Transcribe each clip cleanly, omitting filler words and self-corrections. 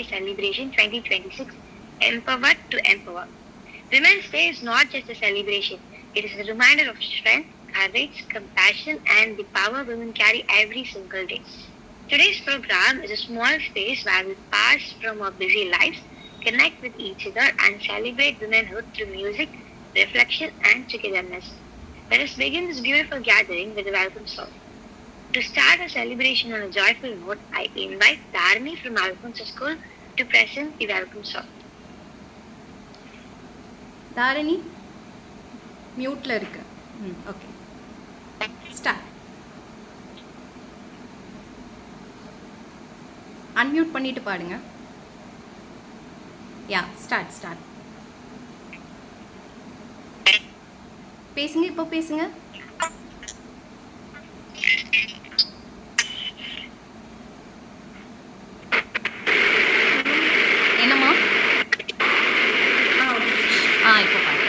Celebration 2026, Empowered to Empower. Women's Day is not just a celebration, it is a reminder of strength, courage, compassion, and the power women carry every single day. Today's program is a small space where we pass from our busy lives, connect with each other, and celebrate womanhood through music, reflection, and togetherness. Let us begin this beautiful gathering with a welcome song. To start a celebration on a joyful note, I invite Dharani from Alfonso School to present the welcome song. Dharani மியூட்டில் இருக்கு. Okay, start. Unmute பண்ணிட்டு பாடுங்க. யா, start. பேசுங்க, இப்போ பேசுங்க. என்னம்மா? இப்போ பாருங்க.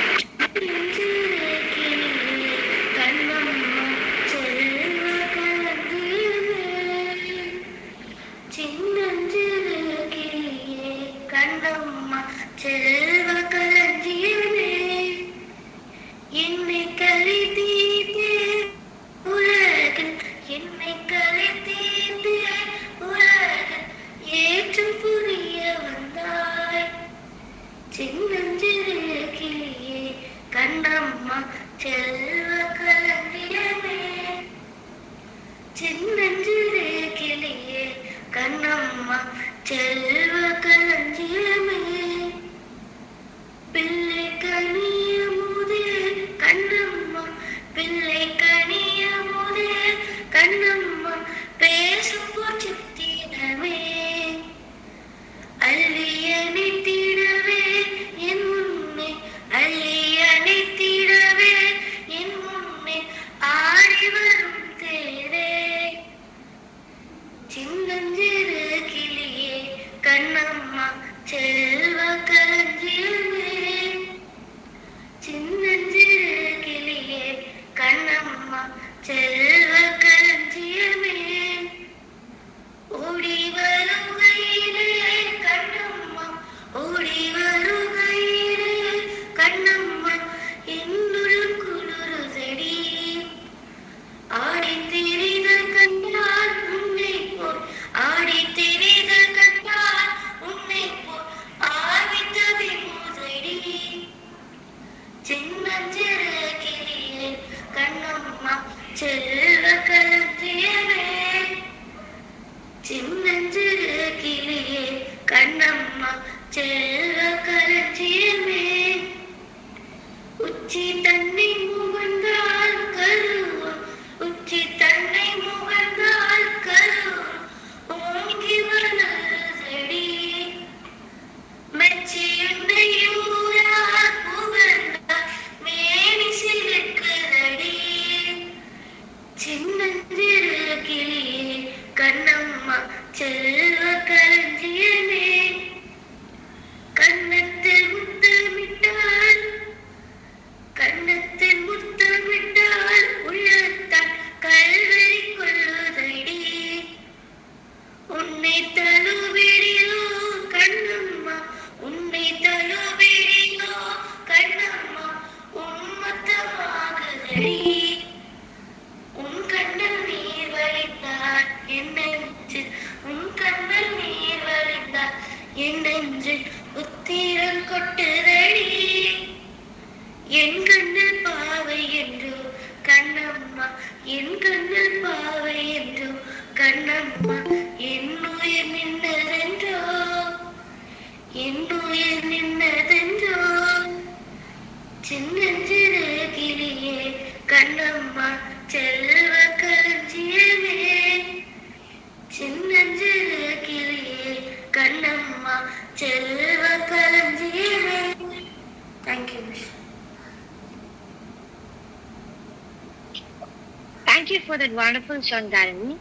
Thank you for that wonderful song, Dharani.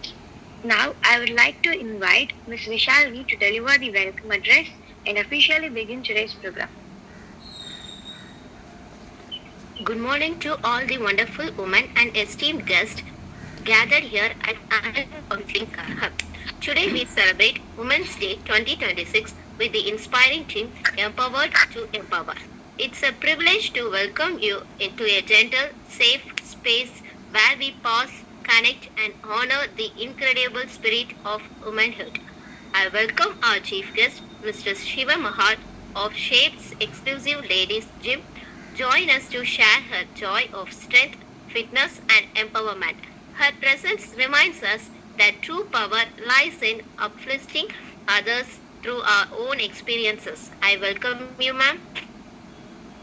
Now, I would like to invite Ms. Vishalvi to deliver the welcome address and officially begin today's program. Good morning to all the wonderful women and esteemed guests gathered here at Anand Counseling Hub. Today we celebrate Women's Day 2026 with the inspiring theme Empowered to Empower. It's a privilege to welcome you into a gentle, safe space where we pause, connect, and honor the incredible spirit of womanhood. I welcome our chief guest, Mr. Shiva Mahal of Shapes Exclusive Ladies Gym, join us to share her joy of strength, fitness, and empowerment. Her presence reminds us that true power lies in uplifting others through our own experiences. I welcome you, ma'am.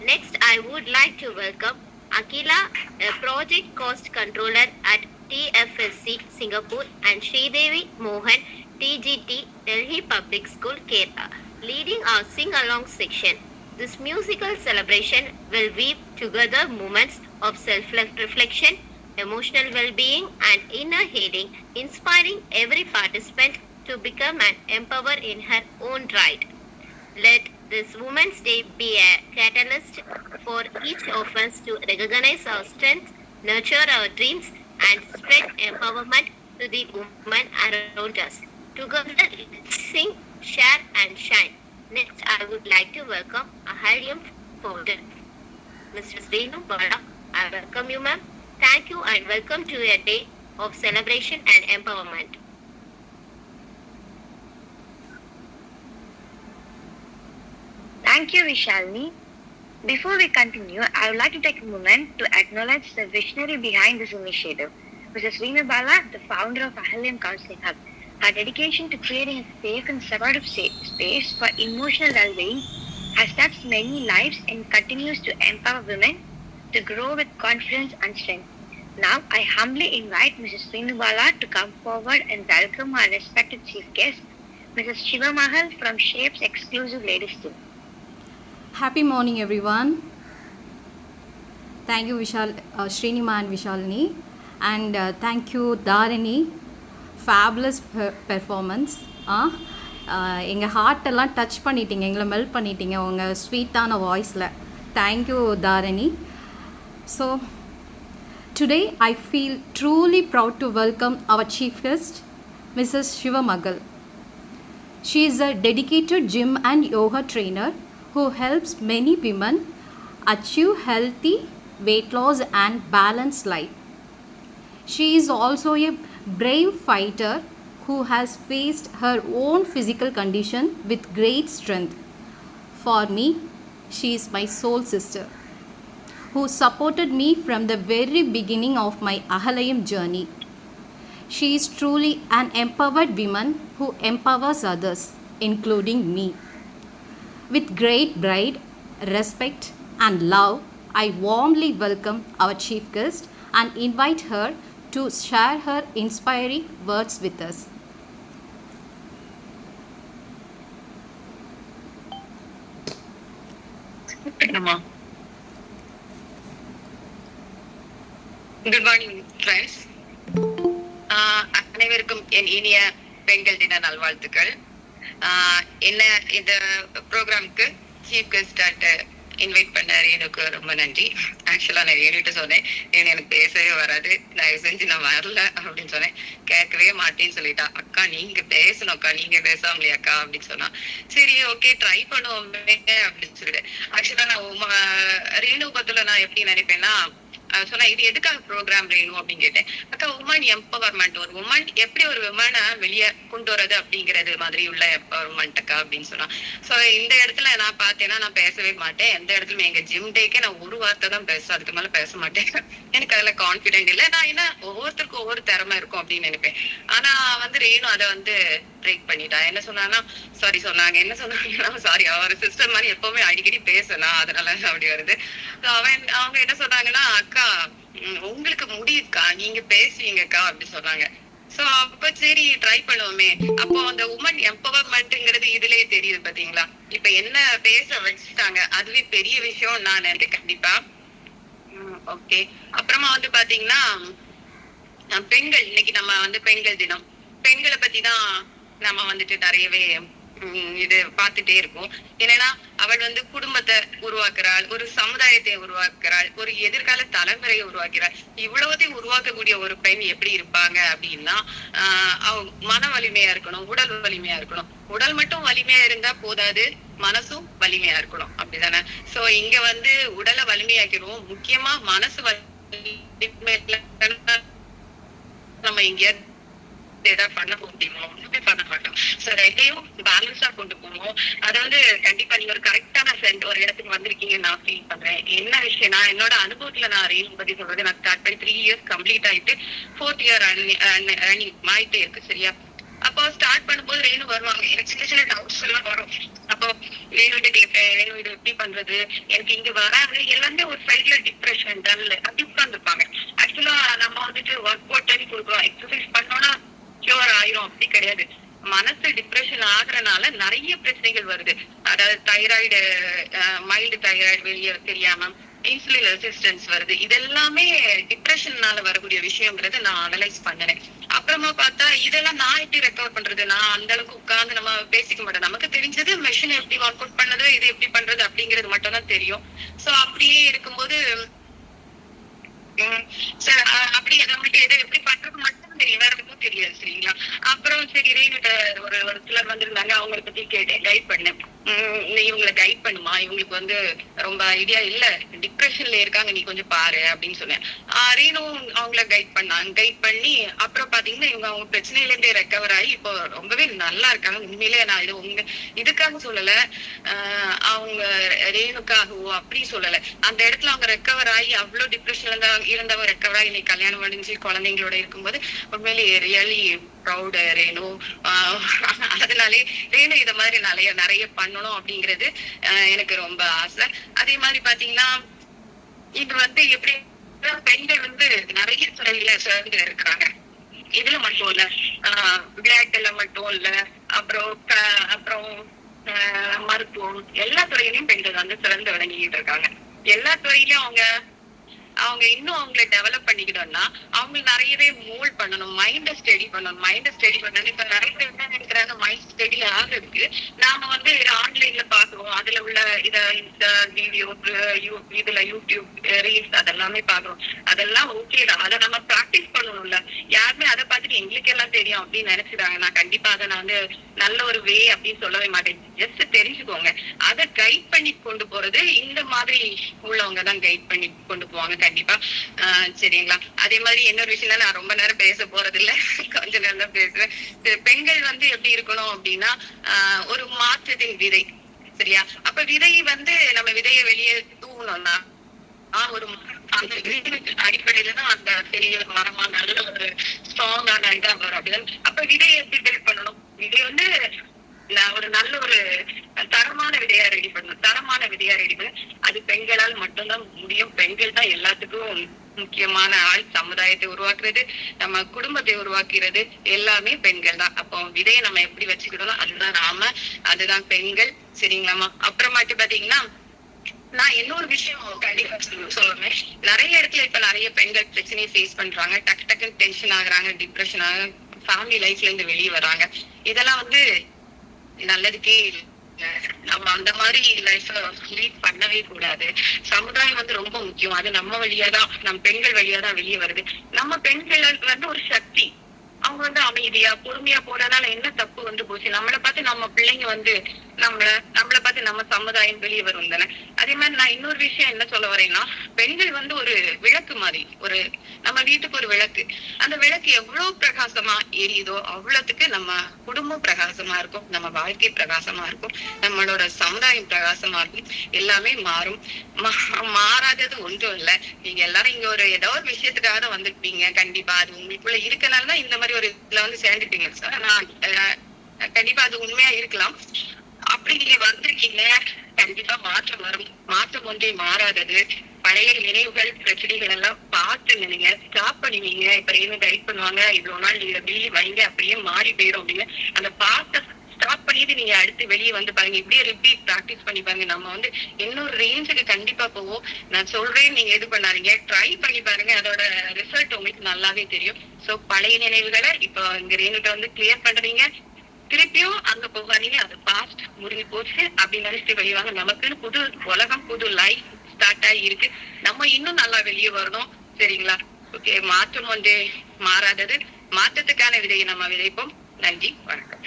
Next, I would like to welcome Akila, a project cost controller at TFSC Singapore, and Sridevi Mohan, TGT Delhi Public School, Kerala, leading our sing-along section. This musical celebration will weave together moments of self-reflection, emotional well-being, and inner healing, inspiring every participant to become an empower in her own right. Let this Women's Day be a catalyst for each of us to recognize our strengths, nurture our dreams, and spread empowerment to the women around us. Together, sing, share, and shine. Next, I would like to welcome Ahalium founder, Mrs. Renu Bala. I welcome you, ma'am. Thank you and welcome to a day of celebration and empowerment. Thank you, Vishalini. Before we continue, I would like to take a moment to acknowledge the visionary behind this initiative, Mrs. Reenu Bala, the founder of Ahalium Counseling Hub. Her dedication to creating a safe and supportive space for emotional well-being has touched many lives and continues to empower women to grow with confidence and strength. Now, I humbly invite Mrs. Reenu Bala to come forward and welcome our respected chief guest, Mrs. Shiva Mahal from Shapes Exclusive Ladies Gym. Happy morning, everyone. Thank you, Srinima and Vishalini. And thank you, Dharani. Fabulous performance. எங்கள் ஹார்ட்டெல்லாம் touch பண்ணிட்டீங்க, எங்களை melt பண்ணிட்டீங்க உங்கள் ஸ்வீட்டான வாய்ஸில். Thank you Dharani. So today I feel truly proud to welcome our chief guest, Mrs Shiva Mahal. She is a dedicated gym and yoga trainer who helps many women achieve healthy weight loss and balanced life. She is also a brave fighter who has faced her own physical condition with great strength. For me, she is my soul sister who supported me from the very beginning of my Ahalium journey. She is truly an empowered woman who empowers others, including me. With great pride, respect, and love, I warmly welcome our chief guest and invite her to share her inspiring words with us. Good morning, friends. அனைவருக்கும் என் இனிய பெண்கள் தின நல்வாழ்த்துக்கள். என்ன இந்த ப்ரோக்ராமுக்கு chief guest invite பண்ண ரேணுக்கு ரொம்ப நன்றி. ஆக்சுவலா நான் ரேணுகிட்ட சொன்னேன், எனக்கு பேசவே வராது, தயவு செஞ்சு நான் வரல அப்படின்னு சொன்னேன். கேட்கவே மாட்டேன்னு சொல்லிட்டா. அக்கா நீங்க பேசணும் அக்கா, நீங்க பேசாமலையா அக்கா அப்படின்னு சொன்னா. சரி ஓகே ட்ரை பண்ணுவோமே அப்படின்னு சொல்லிட்டு. ஆக்சுவலா நான் ரேணு பத்தில நான் எப்படி நினைப்பேன்னா, சொன்னா இது எதுக்காக ப்ரோக்ராம் வேணும் அப்படின்னு கேட்டேன். அக்கா உமன் எம்பவர்மெண்ட், ஒரு உமன் எப்படி ஒரு உமனை வெளியே கொண்டு வர்றது அப்படிங்கிறது மாதிரி உள்ள எம்பவர்மெண்ட் அக்கா அப்படின்னு சொன்னா. சோ இந்த இடத்துல நான் பார்த்தேன்னா நான் பேசவே மாட்டேன். எந்த இடத்துலயும் எங்க ஜிம் டேக்கே நான் ஒரு வார்த்தை தான் பேசுவேன், அதுக்கு மேல பேச மாட்டேன். எனக்கு அதுல கான்பிடென்ட் இல்லை. நான் என்ன ஒவ்வொருத்தருக்கும் ஒவ்வொரு திறமை இருக்கும் அப்படின்னு நினைப்பேன். ஆனா ரேணு அதை பிரேக் பண்ணிட்டா. என்ன சொன்னாங்கன்னா சொன்னாங்க என்ன சொன்னாங்கன்னா, சாரி அவர் சிஸ்டர் மாதிரி எப்பவுமே அடிக்கடி பேசலாம், அதனால அப்படி வருது. அவங்க என்ன சொன்னாங்கன்னா, அக்கா உங்களுக்கு முடியுதுக்கா, நீங்க பேசுவீங்கக்கா அப்படி சொன்னாங்க. சோ அப்ப சரி ட்ரை பண்ணுவோமே. அப்போ அந்த உமன் எம்பவர்மெண்ட்ங்கிறது இதுலயே தெரியுது பாத்தீங்களா. இப்ப என்ன பேச வச்சுட்டாங்க, அதுவே பெரிய விஷயம் நான் நினைக்கிறேன் கண்டிப்பா. ஓகே, அப்புறமா பாத்தீங்கன்னா பெண்கள், இன்னைக்கு நம்ம பெண்கள் தினம், பெண்களை பத்தி தான் நம்ம நிறையவே இது பார்த்துட்டே இருக்கும். என்னன்னா அவள் வந்து குடும்பத்தை உருவாக்குறாள், ஒரு சமுதாயத்தை உருவாக்குறாள், ஒரு எதிர்கால தலைமுறையை உருவாக்குறாள். இவ்வளவுத்தையும் உருவாக்கக்கூடிய ஒரு பெண் எப்படி இருப்பாங்க அப்படின்னா அவ மன வலிமையா இருக்கணும், உடல் வலிமையா இருக்கணும். உடல் மட்டும் வலிமையா இருந்தா போதாது, மனசும் வலிமையா இருக்கணும். அப்படிதானே? சோ இங்க வந்து உடலை வலிமையாக்கிடுவோம், முக்கியமா மனசு வலிமை நம்ம இங்க ஏதாவது பண்ண முடியுமோ பண்ண மாட்டோம். சோ ரெண்டையும் பேலன்ஸா கொண்டு போவோம். அது வந்து கண்டிப்பா நீங்க ஒரு கரெக்டான ஃப்ரெண்ட் ஒரு இடத்துக்கு வந்திருக்கீங்கன்னு நான் ஃபீல் பண்றேன். என்ன விஷயம்னா என்னோட அனுபவத்துல நான் ரீல் பத்தி சொல்றது, நான் ஸ்டார்ட் பண்ணி 3 years கம்ப்ளீட் ஆயிட்டு 4th year ரன்னிங் ஆயிட்டே இருக்கு. சரியா? அப்போ ஸ்டார்ட் பண்ணும்போது ரேணு வருவாங்க, எனக்கு சின்ன சின்ன டவுட்ஸ் எல்லாம் வரும். அப்போ ரேணுகிட்ட கேட்பேன், ரேணு இது எப்படி பண்றது, எனக்கு இங்க வராது. எல்லாமே ஒரு சைட்ல டிப்ரெஷன் டல் அப்படி உட்கார்ந்துருப்பாங்க. ஆக்சுவலா நம்ம வந்துட்டு ஒர்க் அவுட் பண்ணி கொடுக்குறோம், எக்ஸசைஸ் பண்ணோம்னா கியூர் ஆயிரும், அப்படி கிடையாது. மனசு டிப்ரெஷன் ஆகுறதுனால நிறைய பிரச்சனைகள் வருது. அதாவது தைராய்டு, மைல்டு தைராய்டு வெளியே தெரியாம இன்சுலின் ரெசிஸ்டன்ஸ் வருது. இதெல்லாமே டிப்ரெஷன்னால வரக்கூடிய விஷயங்கிறத நான் அனலைஸ் பண்ணினேன். அப்புறமா பார்த்தா இதெல்லாம் நான் எப்படி ரெக்கவர் பண்றது, நான் அந்த அளவுக்கு உட்கார்ந்து நம்ம பேசிக்க மாட்டோம். நமக்கு தெரிஞ்சது மெஷின் எப்படி ஒர்க் அவுட் பண்ணது, இது எப்படி பண்றது அப்படிங்கிறது மட்டும் தான் தெரியும். சோ அப்படியே இருக்கும்போது அப்படி நம்மளுக்கு எதை எப்படி பண்றது மட்டும் தெரியும், வேற எதுவும் தெரியாது. சரிங்களா? அப்புறம் சரி ரேணுகிட்ட ஒரு சிலர் வந்திருந்தாங்க, அவங்களை பத்தி கேட்டேன், கைட் பண்ணேன். இவங்களை கைட் பண்ணுமா, இவங்களுக்கு வந்து ரொம்ப ஐடியா இல்ல, டிப்ரெஷன்ல இருக்காங்க, நீ கொஞ்சம் பாரு அப்படின்னு சொன்னேன். ரேணும் அவங்கள கைட் பண்ணி அப்புறம் பாத்தீங்கன்னா இவங்க அவங்க பிரச்சனையில இருந்தே ரெக்கவர் ஆகி இப்போ ரொம்பவே நல்லா இருக்காங்க. உண்மையிலே நான் இது உங்க இதுக்காக சொல்லல, அவங்க ரேணுக்காகவோ அப்படி சொல்லல. அந்த இடத்துல அவங்க ரெக்கவர் ஆகி அவ்வளவு டிப்ரெஷன்ல இருந்தவங்க ரெக்கவர் ஆகி இன்னைக்கு கல்யாணம் முடிஞ்சு குழந்தைங்களோட இருக்கும்போது உண்மையிலே ரியலி ப்ரௌட் ரேணு. அதனாலே ரேணு இத மாதிரி நிறைய பண்ணணும் அப்படிங்கிறது எனக்கு ரொம்ப ஆசை. அதே மாதிரி பாத்தீங்கன்னா இது வந்து எப்படி பெண்கள் வந்து நிறைய துறையில சிறந்து இருக்காங்க. இதுல மட்டும் இல்ல, விளையாட்டுல மட்டும் இல்ல, அப்புறம் மருத்துவம், எல்லா துறையிலயும் பெண்கள் வந்து சிறந்து விளங்கிட்டு இருக்காங்க. எல்லா துறையிலயும் அவங்க இன்னும் அவங்களை டெவலப் பண்ணிக்கிட்டோம்னா அவங்க நிறையவே மூல் பண்ணணும், மைண்ட ஸ்டடி பண்ணணும். இப்ப நிறைய பேர் என்ன நினைக்கிறாங்க, மைண்ட் ஸ்டடி ஆகுறதுக்கு நாம வந்து ஆன்லைன்ல பாக்குறோம், அதுல உள்ள இன்ஸ்டா வீடியோ, இதுல யூடியூப் ரீல்ஸ் அதெல்லாமே பாக்குறோம். அதெல்லாம் ஓகே தான், அதை நம்ம பிராக்டிஸ் பண்ணணும்ல. யாருமே அதை பார்த்துட்டு எங்களுக்கு எல்லாம் தெரியும் அப்படின்னு நினைச்சிட்டாங்க. நான் கண்டிப்பா அதை நான் வந்து நல்ல ஒரு வே அப்படின்னு சொல்லவே மாட்டேன். ஜஸ்ட் தெரிஞ்சுக்கோங்க. அதை கைட் பண்ணி கொண்டு போறது இந்த மாதிரி உள்ளவங்க தான் கைட் பண்ணி கொண்டு போவாங்க கண்டிப்பா. சரிங்களா? அதே மாதிரி இன்னொரு விஷயம், நான் ரொம்ப நேரம் பேச போறது இல்ல, கொஞ்ச நேரம் தான் பேசுறேன். பெண்கள் வந்து எப்படி இருக்கணும் அப்படின்னா ஒரு மாற்றத்தின் விதை. சரியா? அப்ப விதை வந்து நம்ம விதைய வெளியே தூவணும்னா ஒரு அந்த அடிப்படையில தான் அந்த பெரிய மரமா நல்ல ஒரு ஸ்ட்ராங்கான இதா வரும். அப்படிதான். அப்ப விதையை எப்படி பில்ட் பண்ணணும்? விதை வந்து ஒரு நல்ல ஒரு தரமான விதையா ரெடி பண்ண அது பெண்களால் மட்டும்தான் முடியும். பெண்கள் தான் எல்லாத்துக்கும் முக்கியமான ஆள். சமுதாயத்தை உருவாக்குறது, நம்ம குடும்பத்தை உருவாக்குறது எல்லாமே பெண்கள் தான். அப்போ விதையை நம்ம எப்படி வச்சுக்கிட்டோம், அதுதான் பெண்கள். சரிங்களாமா? அப்புறமாட்டு பாத்தீங்கன்னா நான் இன்னொரு விஷயம் கண்டிப்பா சொல்லுவேன். நிறைய இடத்துல இப்ப நிறைய பெண்கள் பிரச்சனையை ஃபேஸ் பண்றாங்க, டக்குன்னு டென்ஷன் ஆகுறாங்க, டிப்ரெஷன் ஆகுறாங்க, ஃபேமிலி லைஃப்ல இருந்து வெளியே வராங்க. இதெல்லாம் வந்து நல்லதுக்கே நம்ம அந்த மாதிரி லைஃப் லீட் பண்ணவே கூடாது. சமுதாயம் வந்து ரொம்ப முக்கியம். அது நம்ம வழியாதான், நம்ம பெண்கள் வழியாதான் வெளியே வருது. நம்ம பெண்கள் வந்து ஒரு சக்தி. அவங்க வந்து அமைதியா பொறுமையா போறதுனால என்ன தப்பு வந்து போச்சு? நம்மளை பார்த்து நம்ம பிள்ளைங்க வந்து நம்மளை பார்த்து நம்ம சமுதாயம் வெளியே வரும் தானே. அதே மாதிரி நான் இன்னொரு விஷயம் என்ன சொல்ல வரேன்னா, பெண்கள் வந்து ஒரு விளக்கு மாதிரி, நம்ம வீட்டுக்கு ஒரு விளக்கு. அந்த விளக்கு எவ்வளவு பிரகாசமா எரியுதோ அவ்வளவுக்கு நம்ம குடும்பம் பிரகாசமா இருக்கும், நம்ம வாழ்க்கை பிரகாசமா இருக்கும், நம்மளோட சமுதாயம் பிரகாசமா இருக்கும். எல்லாமே மாறும். மாறாதது ஒன்றும் இல்லை. நீங்க எல்லாரும் இங்க ஏதோ ஒரு விஷயத்துக்காக தான் வந்திருப்பீங்க. கண்டிப்பா அது உங்களுக்குள்ள இருக்கனாலதான் இந்த மாதிரி ஒரு இதுல வந்து சேர்ந்துட்டீங்க சார். நான் கண்டிப்பா அது உண்மையா இருக்கலாம். அப்படி நீங்க வந்திருக்கீங்க, கண்டிப்பா மாற்றம் வரும். மாற்றம் ஒன்றே மாறாதது. பழைய நினைவுகள், பிரச்சனைகள் எல்லாம் பார்த்து நீங்க ஸ்டாப் பண்ணுவீங்க. இப்ப என்ன கைட் பண்ணுவாங்க, இவ்வளவு நாள் நீங்க வெளியே வைங்க, அப்படியே மாறி போயிடும் அப்படின்னு அந்த பார்த்த ஸ்டாப் பண்ணிட்டு நீங்க அடுத்து வெளியே வந்து பாருங்க. இப்படியே ரிப்பீட் பிராக்டிஸ் பண்ணி பாருங்க. நம்ம வந்து இன்னொரு ரேஞ்சுக்கு கண்டிப்பா போவோம். நான் சொல்றேன், நீங்க இது பண்ணாதீங்க, ட்ரை பண்ணி பாருங்க. அதோட ரிசல்ட் உங்களுக்கு நல்லாவே தெரியும். சோ பழைய நினைவுகளை இப்போ இங்க ரேணுகிட்ட வந்து கிளியர் பண்றீங்க. திருப்பியும் அங்க போகாதீங்க, அது பாஸ்ட் முடிஞ்சு போச்சு அப்படின்னு நினைச்சிட்டு வெளியே நமக்குன்னு புது உலகம், புது லைஃப் ஸ்டார்ட் ஆகி இருக்கு. நம்ம இன்னும் நல்லா வெளியே வரணும். சரிங்களா? ஓகே, மாற்றம் ஒன்றே மாறாதது. மாற்றத்துக்கான விதையை நம்ம விதைப்போம். நன்றி, வணக்கம்.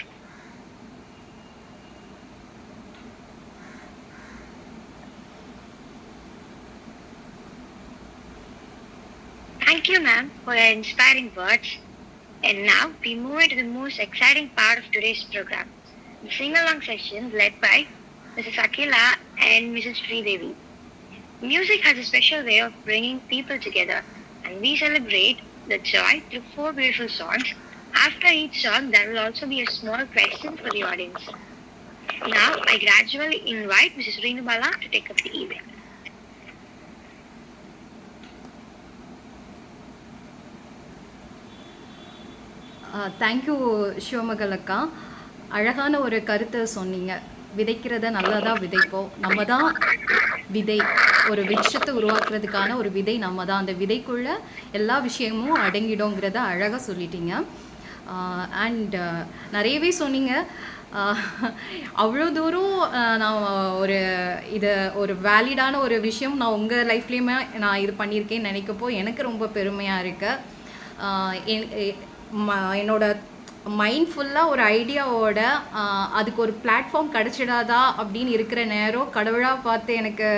Thank you, ma'am, for your inspiring words. And now we move into the most exciting part of today's program, the sing-along session led by Mrs. Akila and Mrs. Sridevi. Music has a special way of bringing people together, and we celebrate the joy through 4 beautiful songs. After each song, there will also be a small question for the audience. Now, I gradually invite Mrs. Reenubala to take up the event. Thank you சிவமகளக்கா. அழகான ஒரு கருத்தை சொன்னீங்க. விதைக்கிறத நல்லதாக விதைப்போம். நம்ம தான் விதை. ஒரு விருட்சத்தை உருவாக்குறதுக்கான ஒரு விதை நம்ம தான். அந்த விதைக்குள்ளே எல்லா விஷயமும் அடங்கிடுங்கிறத அழகாக சொல்லிட்டீங்க. அண்ட் நிறையவே சொன்னீங்க. அவ்வளோ தூரம் நான் ஒரு வேலிடான ஒரு விஷயம் நான் உங்கள் லைஃப்லேயுமே நான் இது பண்ணியிருக்கேன்னு நினைக்கப்போ எனக்கு ரொம்ப பெருமையாக இருக்கு. என்னோட மைண்ட் ஃபுல்லாக ஒரு ஐடியாவோட அதுக்கு ஒரு பிளாட்ஃபார்ம் கிடச்சிடாதா அப்படின்னு இருக்கிற நேரம் கடவுளாக பார்த்து எனக்கு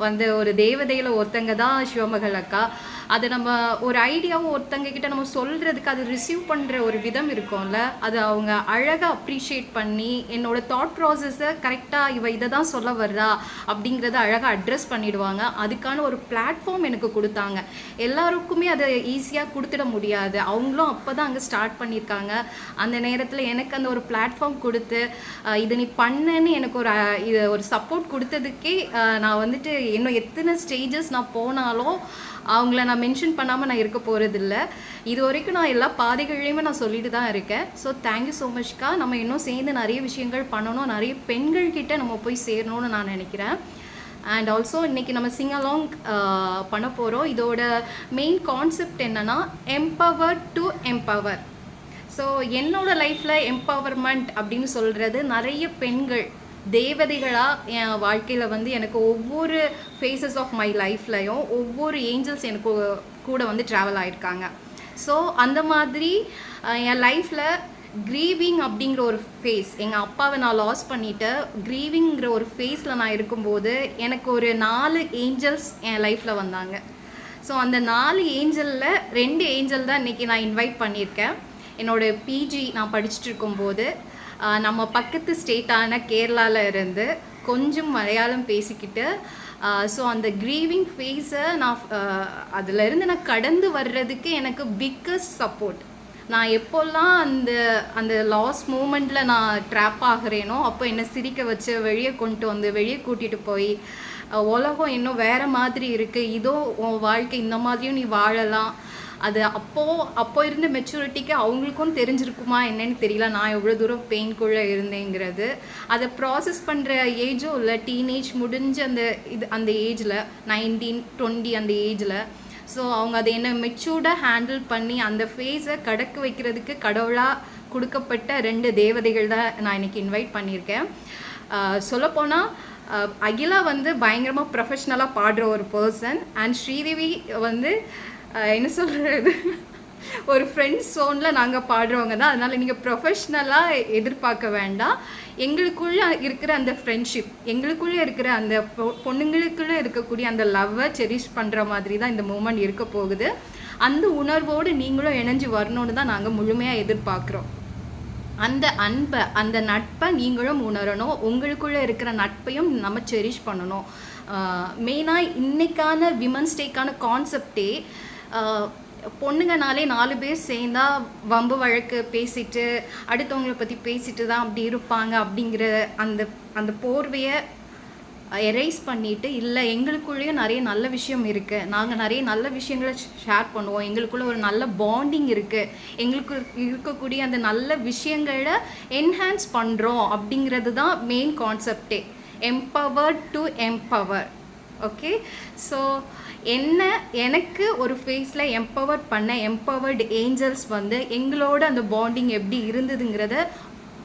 வந்து ஒரு தேவதையில் ஒருத்தங்க தான் சிவமகள் அக்கா. அது நம்ம ஒரு ஐடியாவை ஒருத்தங்க கிட்ட நம்ம சொல்கிறதுக்கு அது ரிசீவ் பண்ணுற ஒரு விதம் இருக்கும்ல, அது அவங்க அழகாக அப்ரிஷியேட் பண்ணி என்னோட தாட் ப்ராசஸை கரெக்டாக இதை தான் சொல்ல வர்றா அப்படிங்கிறத அழகாக அட்ரஸ் பண்ணிடுவாங்க. அதுக்கான ஒரு பிளாட்ஃபார்ம் எனக்கு கொடுத்தாங்க. எல்லாருக்குமே அதை ஈஸியாக கொடுத்துட முடியாது. அவங்களும் அப்போ தான் அங்கே ஸ்டார்ட் பண்ணியிருக்காங்க. அந்த நேரத்தில் எனக்கு அந்த ஒரு பிளாட்ஃபார்ம் கொடுத்து இது நீ பண்ணன்னு எனக்கு ஒரு சப்போர்ட் கொடுத்ததுக்கே நான் வந்துட்டு இன்னும் எத்தனை ஸ்டேஜஸ் நான் போனாலும் அவங்கள நான் மென்ஷன் பண்ணாமல் நான் இருக்க போகிறதில்ல. இது வரைக்கும் நான் எல்லா பாதைகள்லையுமே நான் சொல்லிட்டு தான் இருக்கேன். ஸோ தேங்க்யூ ஸோ மச்க்கா. நம்ம இன்னும் சேர்ந்து நிறைய விஷயங்கள் பண்ணணும், நிறைய பெண்கள்கிட்ட நம்ம போய் சேரணும்னு நான் நினைக்கிறேன். அண்ட் ஆல்சோ இன்றைக்கி நம்ம சிங் அலாங் பண்ண போகிறோம். இதோட மெயின் கான்செப்ட் என்னென்னா எம்பவர் டு எம்பவர். ஸோ என்னோடய லைஃப்பில் எம்பவர்மெண்ட் அப்படின்னு சொல்கிறது நிறைய பெண்கள் தேவதைகளாக என் வாழ்க்கையில் வந்து எனக்கு ஒவ்வொரு ஃபேஸஸ் ஆஃப் மை லைஃப்லையும் ஒவ்வொரு ஏஞ்சல்ஸ் எனக்கு கூட வந்து ட்ராவல் ஆகிருக்காங்க. ஸோ அந்த மாதிரி என் லைஃப்பில் க்ரீவிங் அப்படிங்கிற ஒரு ஃபேஸ், எங்கள் அப்பாவை நான் லாஸ் பண்ணிவிட்டு க்ரீவிங்கிற ஒரு ஃபேஸில் நான் இருக்கும்போது எனக்கு ஒரு 4 ஏஞ்சல்ஸ் என் லைஃப்பில் வந்தாங்க. ஸோ அந்த 4 ஏஞ்சலில் 2 ஏஞ்சல் தான் இன்றைக்கி நான் இன்வைட் பண்ணியிருக்கேன். என்னோடய பிஜி நான் படிச்சுட்டு இருக்கும்போது நம்ம பக்கத்து ஸ்டேட்டான கேரளாவில் இருந்து கொஞ்சம் மலையாளம் பேசிக்கிட்டு ஸோ அந்த க்ரீவிங் ஃபேஸை நான் அதிலேருந்து நான் கடந்து வர்றதுக்கு எனக்கு பிக்கஸ்ட் சப்போர்ட். நான் எப்போல்லாம் அந்த லாஸ் மூமெண்ட்டில் நான் ட்ராப் ஆகிறேனோ அப்போ என்னை சிரிக்க வச்சு வெளியே கொண்டு வந்து வெளியே கூட்டிகிட்டு போய் உலகம் இன்னும் வேறு மாதிரி இருக்குது, இதோ உன் வாழ்க்கை இந்த மாதிரியும் நீ வாழலாம். அது அப்போ இருந்த மெச்சூரிட்டிக்கு அவங்களுக்கும் தெரிஞ்சிருக்குமா என்னன்னு தெரியல, நான் எவ்வளோ தூரம் பெயின்குள்ளே இருந்தேங்கிறது. அதை ப்ராசஸ் பண்ணுற ஏஜும் இல்லை. டீனேஜ் முடிஞ்ச அந்த ஏஜில் 19, 20 அந்த ஏஜில். ஸோ அவங்க அதை என்ன மெச்சூர்டாக ஹேண்டில் பண்ணி அந்த ஃபேஸை கடக்க வைக்கிறதுக்கு கடவுளாக கொடுக்கப்பட்ட 2 தேவதைகள் தான் நான் இன்றைக்கி இன்வைட் பண்ணியிருக்கேன். சொல்லப்போனால் அகிலா வந்து பயங்கரமாக ப்ரொஃபஷ்னலாக பாடுற ஒரு பர்சன். அண்ட் ஸ்ரீதேவி வந்து என்ன சொல்கிறது, ஒரு ஃப்ரெண்ட்ஸ் ஜோனில் நாங்கள் பாடுறவங்க தான். அதனால் நீங்கள் ப்ரொஃபஷ்னலாக எதிர்பார்க்க வேண்டாம். எங்களுக்குள்ளே இருக்கிற அந்த ஃப்ரெண்ட்ஷிப், எங்களுக்குள்ளே இருக்கிற அந்த பொண்ணுங்களுக்குள்ளே இருக்கக்கூடிய அந்த லவ்வை செரிஷ் பண்ணுற மாதிரி தான் இந்த மூமெண்ட் இருக்க போகுது. அந்த உணர்வோடு நீங்களும் இணைஞ்சு வரணும்னு தான் நாங்கள் முழுமையாக எதிர்பார்க்குறோம். அந்த அன்பை, அந்த நட்பை நீங்களும் உணரணும். உங்களுக்குள்ளே இருக்கிற நட்பையும் நம்ம செரிஷ் பண்ணணும். மெயினாக இன்றைக்கான விமன்ஸ் டேக்கான கான்செப்டே பொண்ணுங்கனாலே 4 பேர் சேர்ந்தா வம்பு வழக்கு பேசிட்டு அடுத்தவங்களை பற்றி பேசிட்டு தான் அப்படி இருப்பாங்க அப்படிங்கிற அந்த போர்வையை எரேஸ் பண்ணிவிட்டு, இல்லை எங்களுக்குள்ளேயும் நிறைய நல்ல விஷயம் இருக்குது, நாங்கள் நிறைய நல்ல விஷயங்களை ஷேர் பண்ணுவோம், எங்களுக்குள்ளே ஒரு நல்ல பாண்டிங் இருக்குது, எங்களுக்கு இருக்கக்கூடிய அந்த நல்ல விஷயங்களை என்ஹான்ஸ் பண்ணுறோம் அப்படிங்கிறது தான் மெயின் கான்செப்டே. Empowered to empower. Okay, so எனக்கு ஒரு ஃபேஸில் எம்பவர் பண்ண எம்பவர்டு ஏஞ்சல்ஸ் வந்து எங்களோட அந்த பாண்டிங் எப்படி இருந்ததுங்கிறத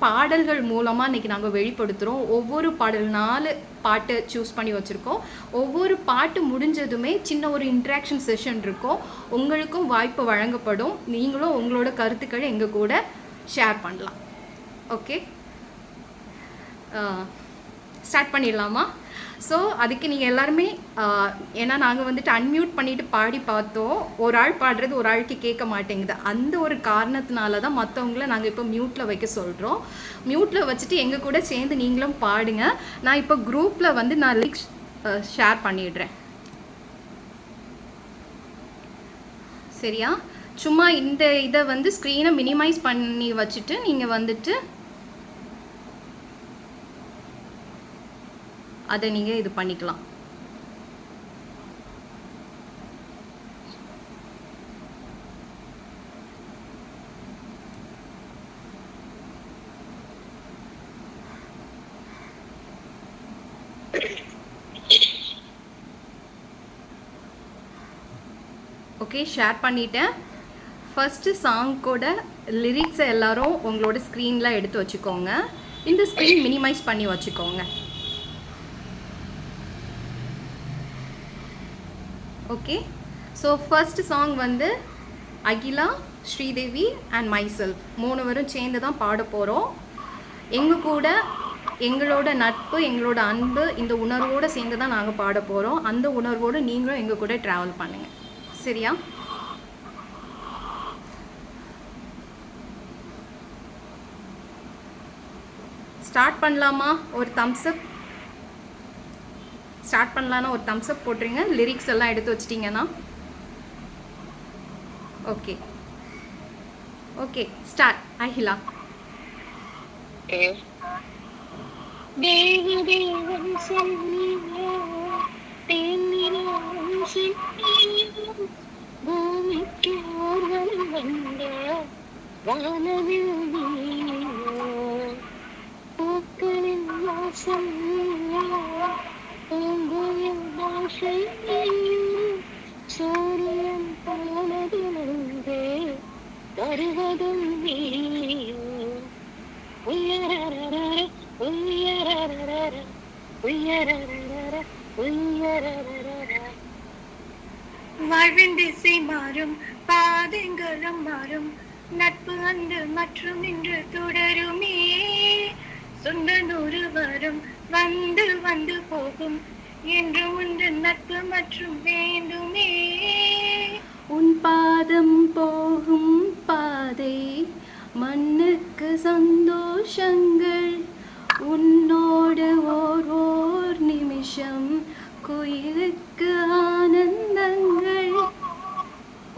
பாடல்கள் மூலமாக இன்றைக்கி நாங்கள் வெளிப்படுத்துகிறோம். ஒவ்வொரு பாடல் 4 பாட்டு சூஸ் பண்ணி வச்சுருக்கோம். ஒவ்வொரு பாட்டு முடிஞ்சதுமே சின்ன ஒரு இன்ட்ராக்ஷன் செஷன் இருக்கும். உங்களுக்கும் வாய்ப்பு வழங்கப்படும். நீங்களும் உங்களோட கருத்துக்களை எங்கள் கூட ஷேர் பண்ணலாம். ஓகே, ஸ்டார்ட் பண்ணிடலாமா? ஸோ அதுக்கு நீங்கள் எல்லாருமே ஏன்னா நாங்கள் வந்துட்டு அன்மியூட் பண்ணிவிட்டு பாடி பார்த்தோம். ஒரு ஆள் பாடுறது ஒரு ஆளுக்கு கேட்க மாட்டேங்குது. அந்த ஒரு காரணத்தினால தான் மற்றவங்கள நாங்கள் இப்போ மியூட்டில் வைக்க சொல்கிறோம். மியூட்டில் வச்சுட்டு எங்கள் கூட சேர்ந்து நீங்களும் பாடுங்க. நான் இப்போ குரூப்பில் வந்து நான் லிங்க் ஷேர் பண்ணிடுறேன். சரியா? சும்மா இந்த இதை வந்து ஸ்க்ரீனை மினிமைஸ் பண்ணி வச்சுட்டு நீங்கள் வந்துட்டு அதை நீங்கள் இது பண்ணிக்கலாம். ஓகே, ஷேர் பண்ணிட்டேன். ஃபஸ்ட்டு சாங்கோட லிரிக்ஸை எல்லாரும் உங்களோட ஸ்க்ரீனில் எடுத்து வச்சுக்கோங்க. இந்த ஸ்க்ரீன் மினிமைஸ் பண்ணி வச்சுக்கோங்க. ஓகே, ஸோ ஃபர்ஸ்ட் சாங் வந்து அகிலா, ஸ்ரீதேவி அண்ட் மைசெல்ஃப் 3 பேரும் சேர்ந்து தான் பாட போகிறோம். எங்கள் கூட எங்களோட நட்பு, எங்களோட அன்பு, இந்த உணர்வோடு சேர்ந்து தான் நாங்கள் பாட போகிறோம். அந்த உணர்வோடு நீங்களும் எங்கள் கூட ட்ராவல் பண்ணுங்கள். சரியா? ஸ்டார்ட் பண்ணலாமா? ஒரு தம்ஸ் அப். ஸ்டார்ட் பண்ணலான்னா ஒரு தம்ஸ் அப் போட்டுருங்க. லிரிக்ஸ் எல்லாம் எடுத்து வச்சிட்டிங்கன்னா. Okay okay, start. அகிலா. தேவதேவன் செல்லியோ தேனிலவன் செல்லியோ பூமிக்கு ஊர்வலம் வந்த வானவில் நீயோ பூக்களின் வாசம் நீயோ பூங்குயில் பாஷை நீயோ சூரியன் போனதிலிருந்தே வருவதும் நீயோ உயரரர உயரரர உயரரர உயரரர. வாழ்வின் திசை மாறும், பாதைகளும் மாறும், நட்பு அன்று மற்றும் இன்று தொடருமே. சொந்த நூறு வரும், வந்து வந்து போகும், என்று ஒன்று நட்பு மற்றும் வேண்டுமே. உன் பாதம் போகும் பாதை மண்ணுக்கு சந்தோஷங்கள், உன்னோடு ஓர் நிமிஷம் குயிலுக்கு ஆனந்தங்கள்.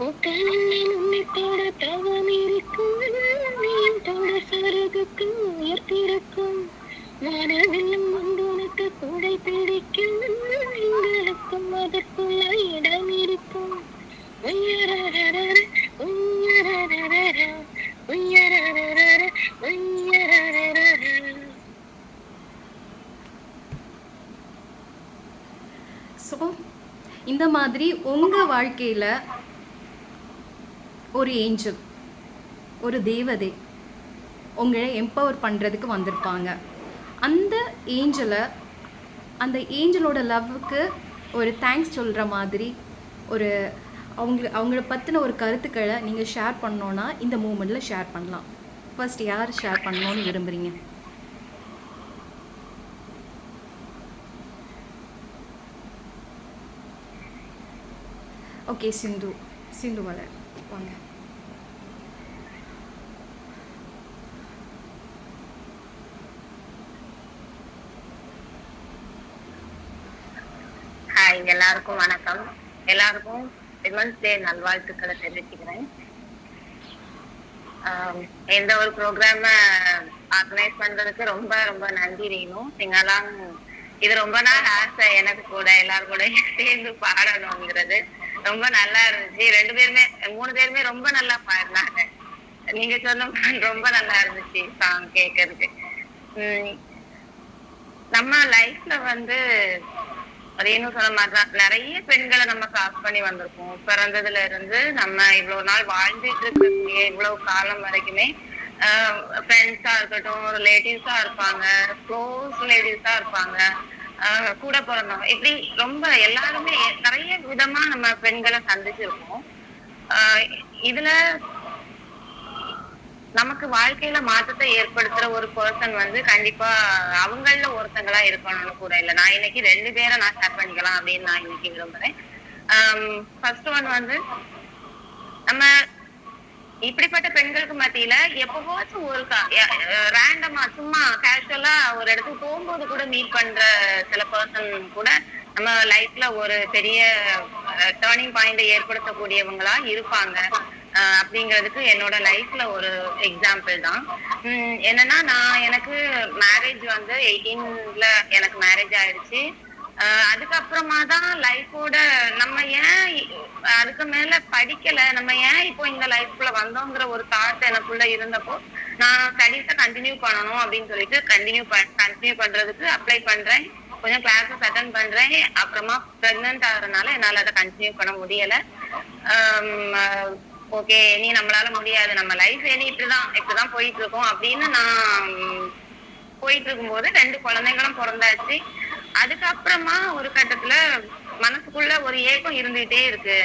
உன்னை தொட தவம் இருக்கும், நீ தொட சருகுக்கு உயர்த்திருக்கும், மனதிலும் உனக்கு கூடை பிடிக்கும், எங்களுக்கும் அதற்குள்ள இடம் இருக்கும். உயரரர உயரரர உயரரர உயரரர. ஸோ இந்த மாதிரி உங்கள் வாழ்க்கையில் ஒரு ஏஞ்சல், ஒரு தேவதை உங்களை எம்பவர் பண்ணுறதுக்கு வந்திருப்பாங்க. அந்த ஏஞ்சலோட லவ்வுக்கு ஒரு தேங்க்ஸ் சொல்கிற மாதிரி ஒரு அவங்கள பற்றின ஒரு கருத்துக்களை நீங்கள் ஷேர் பண்ணோன்னா இந்த மூமெண்ட்டில் ஷேர் பண்ணலாம். ஃபர்ஸ்ட் யார் ஷேர் பண்ணணும்னு விரும்புகிறீங்க? ஓகே, சிந்து வர வாங்க. ஹாய், எல்லாருக்கும் வணக்கம். எல்லாருக்கும் விமன்ஸ் டே நல்வாழ்த்துக்களை தெரிவிச்சுக்கிறேன். எந்த ஒரு ப்ரோக்ராம ஆர்கனைஸ் பண்றதுக்கு ரொம்ப ரொம்ப நன்றி வேணும். நீங்கெல்லாம் இது ரொம்ப நாள் ஆசை எனக்கு கூட எல்லாரும் கூட சேர்ந்து பாடணுங்கிறது. ரொம்ப நல்லா இருந்துச்சு. 3 பேருமே ரொம்ப நல்லா பாடினாங்க. நீங்க சொன்ன ரொம்ப நல்லா இருந்துச்சு சாங் கேட்கறதுக்கு. நம்ம லைஃப்ல வந்து அதேன்னு சொன்ன மாதிரிதான் நிறைய பெண்களை நம்ம கிராஸ் பண்ணி வந்திருக்கோம். பிறந்ததுல இருந்து நம்ம இவ்வளவு நாள் வாழ்ந்துட்டு இருக்கக்கூடிய இவ்வளவு காலம் வரைக்குமே ஃப்ரெண்ட்ஸா இருக்கட்டும், ரிலேட்டிவ்ஸா இருப்பாங்க, க்ளோஸ் ரிலேட்டிவ்ஸா இருப்பாங்க, கூட பிறந்தவங்க, இப்படி ரொம்ப எல்லாருமே நிறைய விதமா நம்ம பெண்களை சந்திச்சிருக்கோம். ஆஹ் இதுல நமக்கு வாழ்க்கையில மாற்றத்தை ஏற்படுத்துற ஒரு பர்சன் வந்து கண்டிப்பா அவங்கள ஒருத்தங்களா இருக்கணும்னு கூட இல்ல. நான் இன்னைக்கு 2 பேரை நான் ஷேர் பண்ணிக்கலாம் அப்படின்னு நான் இன்னைக்கு விரும்புறேன். ஃபர்ஸ்ட் ஒன் வந்து நம்ம இப்படிப்பட்ட பெண்களுக்கு மத்தியில எப்பவாச்சும் ஒரு ரேண்டமா சும்மா கேஷுவலா ஒரு இடத்துக்கு போகும்போது கூட மீட் பண்ற சில பர்சன் கூட நம்ம லைஃப்ல ஒரு பெரிய டேர்னிங் பாயிண்ட் ஏற்படுத்தக்கூடியவங்களா இருப்பாங்க. அப்படிங்கிறதுக்கு என்னோட லைஃப்ல ஒரு எக்ஸாம்பிள் தான். என்னன்னா எனக்கு மேரேஜ் வந்து 18ல எனக்கு மேரேஜ் ஆயிடுச்சு. அதுக்கப்புறமா தான் லைஃபோட நம்ம ஏன் அதுக்கு மேல படிக்கல, நம்ம ஏன் இப்போ இந்த லைஃப்ல வந்தோங்கிற ஒரு தாட் எனக்குள்ள இருந்தப்போ நான் ஸ்டடீஸை கண்டினியூ பண்ணணும் அப்படின்னு சொல்லிட்டு கண்டினியூ பண்றதுக்கு அப்ளை பண்றேன். கொஞ்சம் கிளாஸஸ் அட்டன் பண்றேன். அப்புறமா பிரெக்னன்ட் ஆகுறதுனால என்னால அதை கண்டினியூ பண்ண முடியல. ஓகே, இனி நம்மளால முடியாது, நம்ம லைஃப் இனி இப்படிதான் போயிட்டு இருக்கோம் அப்படின்னு நான் போயிட்டு இருக்கும்போது 2 குழந்தைங்களும் பிறந்தாச்சு. அதுக்கப்புறமா ஒரு கட்டத்துல மனசுக்குள்ள ஒரு ஏக்கம் இருந்துகிட்டே இருக்கு.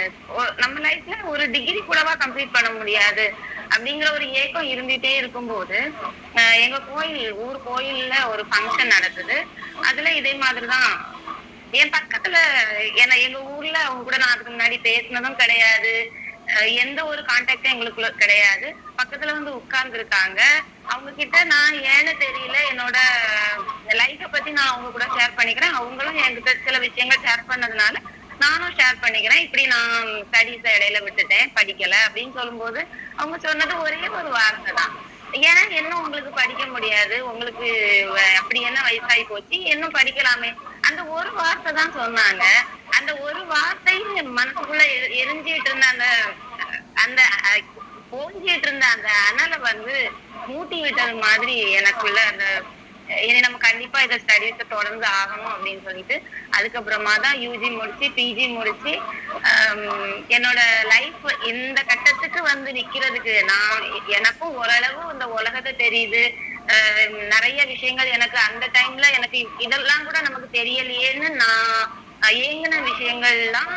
நம்ம லைஃப்ல ஒரு டிகிரி கூடவா கம்ப்ளீட் பண்ண முடியாது அப்படிங்கிற ஒரு ஏக்கம் இருந்துகிட்டே இருக்கும்போது எங்க ஊர் கோயில்ல ஒரு ஃபங்க்ஷன் நடக்குது. அதுல இதே மாதிரிதான் என் பக்கத்துல எங்க ஊர்ல அவங்க கூட நான் அதுக்கு முன்னாடி பேசினதும் கிடையாது, எந்த ஒரு கான்டாக்டும் எங்களுக்குள்ள கிடையாது. பக்கத்துல வந்து உட்கார்ந்து இருக்காங்க. அவங்க கிட்ட நான் ஏன்னு தெரியல என்னோட லைஃபை பத்தி நான் அவங்க கூட ஷேர் பண்ணிக்கிறேன். அவங்களும் என்கிட்ட சில விஷயங்கள் ஷேர் பண்ணதுனால நானும் ஷேர் பண்ணிக்கிறேன். இப்படி நான் ஸ்டடீஸை இடையில விட்டுட்டேன், படிக்கல அப்படின்னு சொல்லும்போது அவங்க சொன்னது ஒரே ஒரு வார்த்தை தான், ஏன்னா இன்னும் உங்களுக்கு படிக்க முடியாது, உங்களுக்கு அப்படி என்ன வயசாகி போச்சு, இன்னும் படிக்கலாமே. அந்த ஒரு வார்த்தை தான் சொன்னாங்க. அந்த ஒரு வார்த்தை மனசுக்குள்ள எரிஞ்சிட்டு இருந்த அந்த போஞ்சிட்டு இருந்த அந்த அனலை வந்து மூட்டி விட்டது மாதிரி எனக்குள்ள அந்த இனி நம்ம கண்டிப்பா இதை ஸ்டடீஸை தொடர்ந்து ஆகணும் அப்படின்னு சொல்லிட்டு அதுக்கப்புறமா தான் யூஜி முடிச்சு பிஜி முடிச்சு என்னோட லைஃப் இந்த கட்டத்துக்கு வந்து நிக்கிறதுக்கு எனக்கும் ஓரளவு இந்த உலகத்தை தெரியுது. நிறைய விஷயங்கள் எனக்கு அந்த டைம்ல எனக்கு இதெல்லாம் கூட நமக்கு தெரியலையேன்னு நான் ஏங்கின விஷயங்கள்லாம்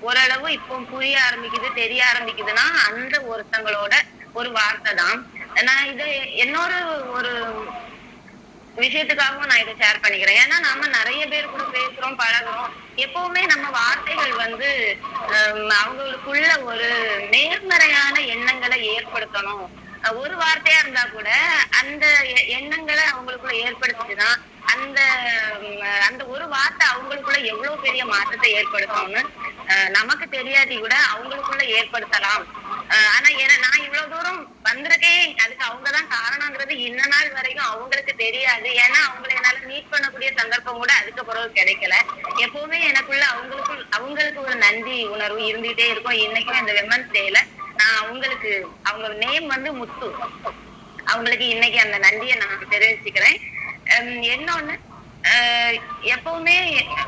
ஓரளவு இப்போ புரிய ஆரம்பிக்குது, தெரிய ஆரம்பிக்குதுன்னா அந்த ஒருத்தங்களோட ஒரு வார்த்தை தான். நான் இது என்னோட ஒரு விஷயத்துக்காகவும் நான் இதை ஷேர் பண்ணிக்கிறேன். ஏன்னா நாம நிறைய பேர் கூட பேசுறோம், பழகுறோம். எப்பவுமே நம்ம வார்த்தைகள் வந்து அவங்களுக்குள்ள ஒரு நேர்மறையான எண்ணங்களை ஏற்படுத்தணும். ஒரு வார்த்தையா இருந்தா கூட அந்த எண்ணங்களை அவங்களுக்குள்ள ஏற்படுத்துச்சுன்னா அந்த ஒரு வார்த்தை அவங்களுக்குள்ள எவ்வளவு பெரிய மாற்றத்தை ஏற்படுத்தும்னு நமக்கு தெரியாட்டி கூட அவங்களுக்குள்ள ஏற்படுத்தலாம். ஆனா நான் இவ்வளவு தூரம் வந்திருக்கேன், அதுக்கு அவங்கதான் காரணங்கிறது இன்ன நாள் வரைக்கும் அவங்களுக்கு தெரியாது. ஏன்னா அவங்களை என்னால மீட் பண்ணக்கூடிய சந்தர்ப்பம் கூட அதுக்கு பிறகு கிடைக்கல. எப்பவுமே எனக்குள்ள அவங்களுக்கு ஒரு நன்றி உணர்வு இருந்துகிட்டே இருக்கும். இன்னைக்கும் இந்த விமன்ஸ் டேல நான் அவங்க நேம் வந்து முத்து, அவங்களுக்கு இன்னைக்கு அந்த நன்றியை நான் தெரிவிச்சுக்கிறேன். இன்னொன்னு, எப்பவுமே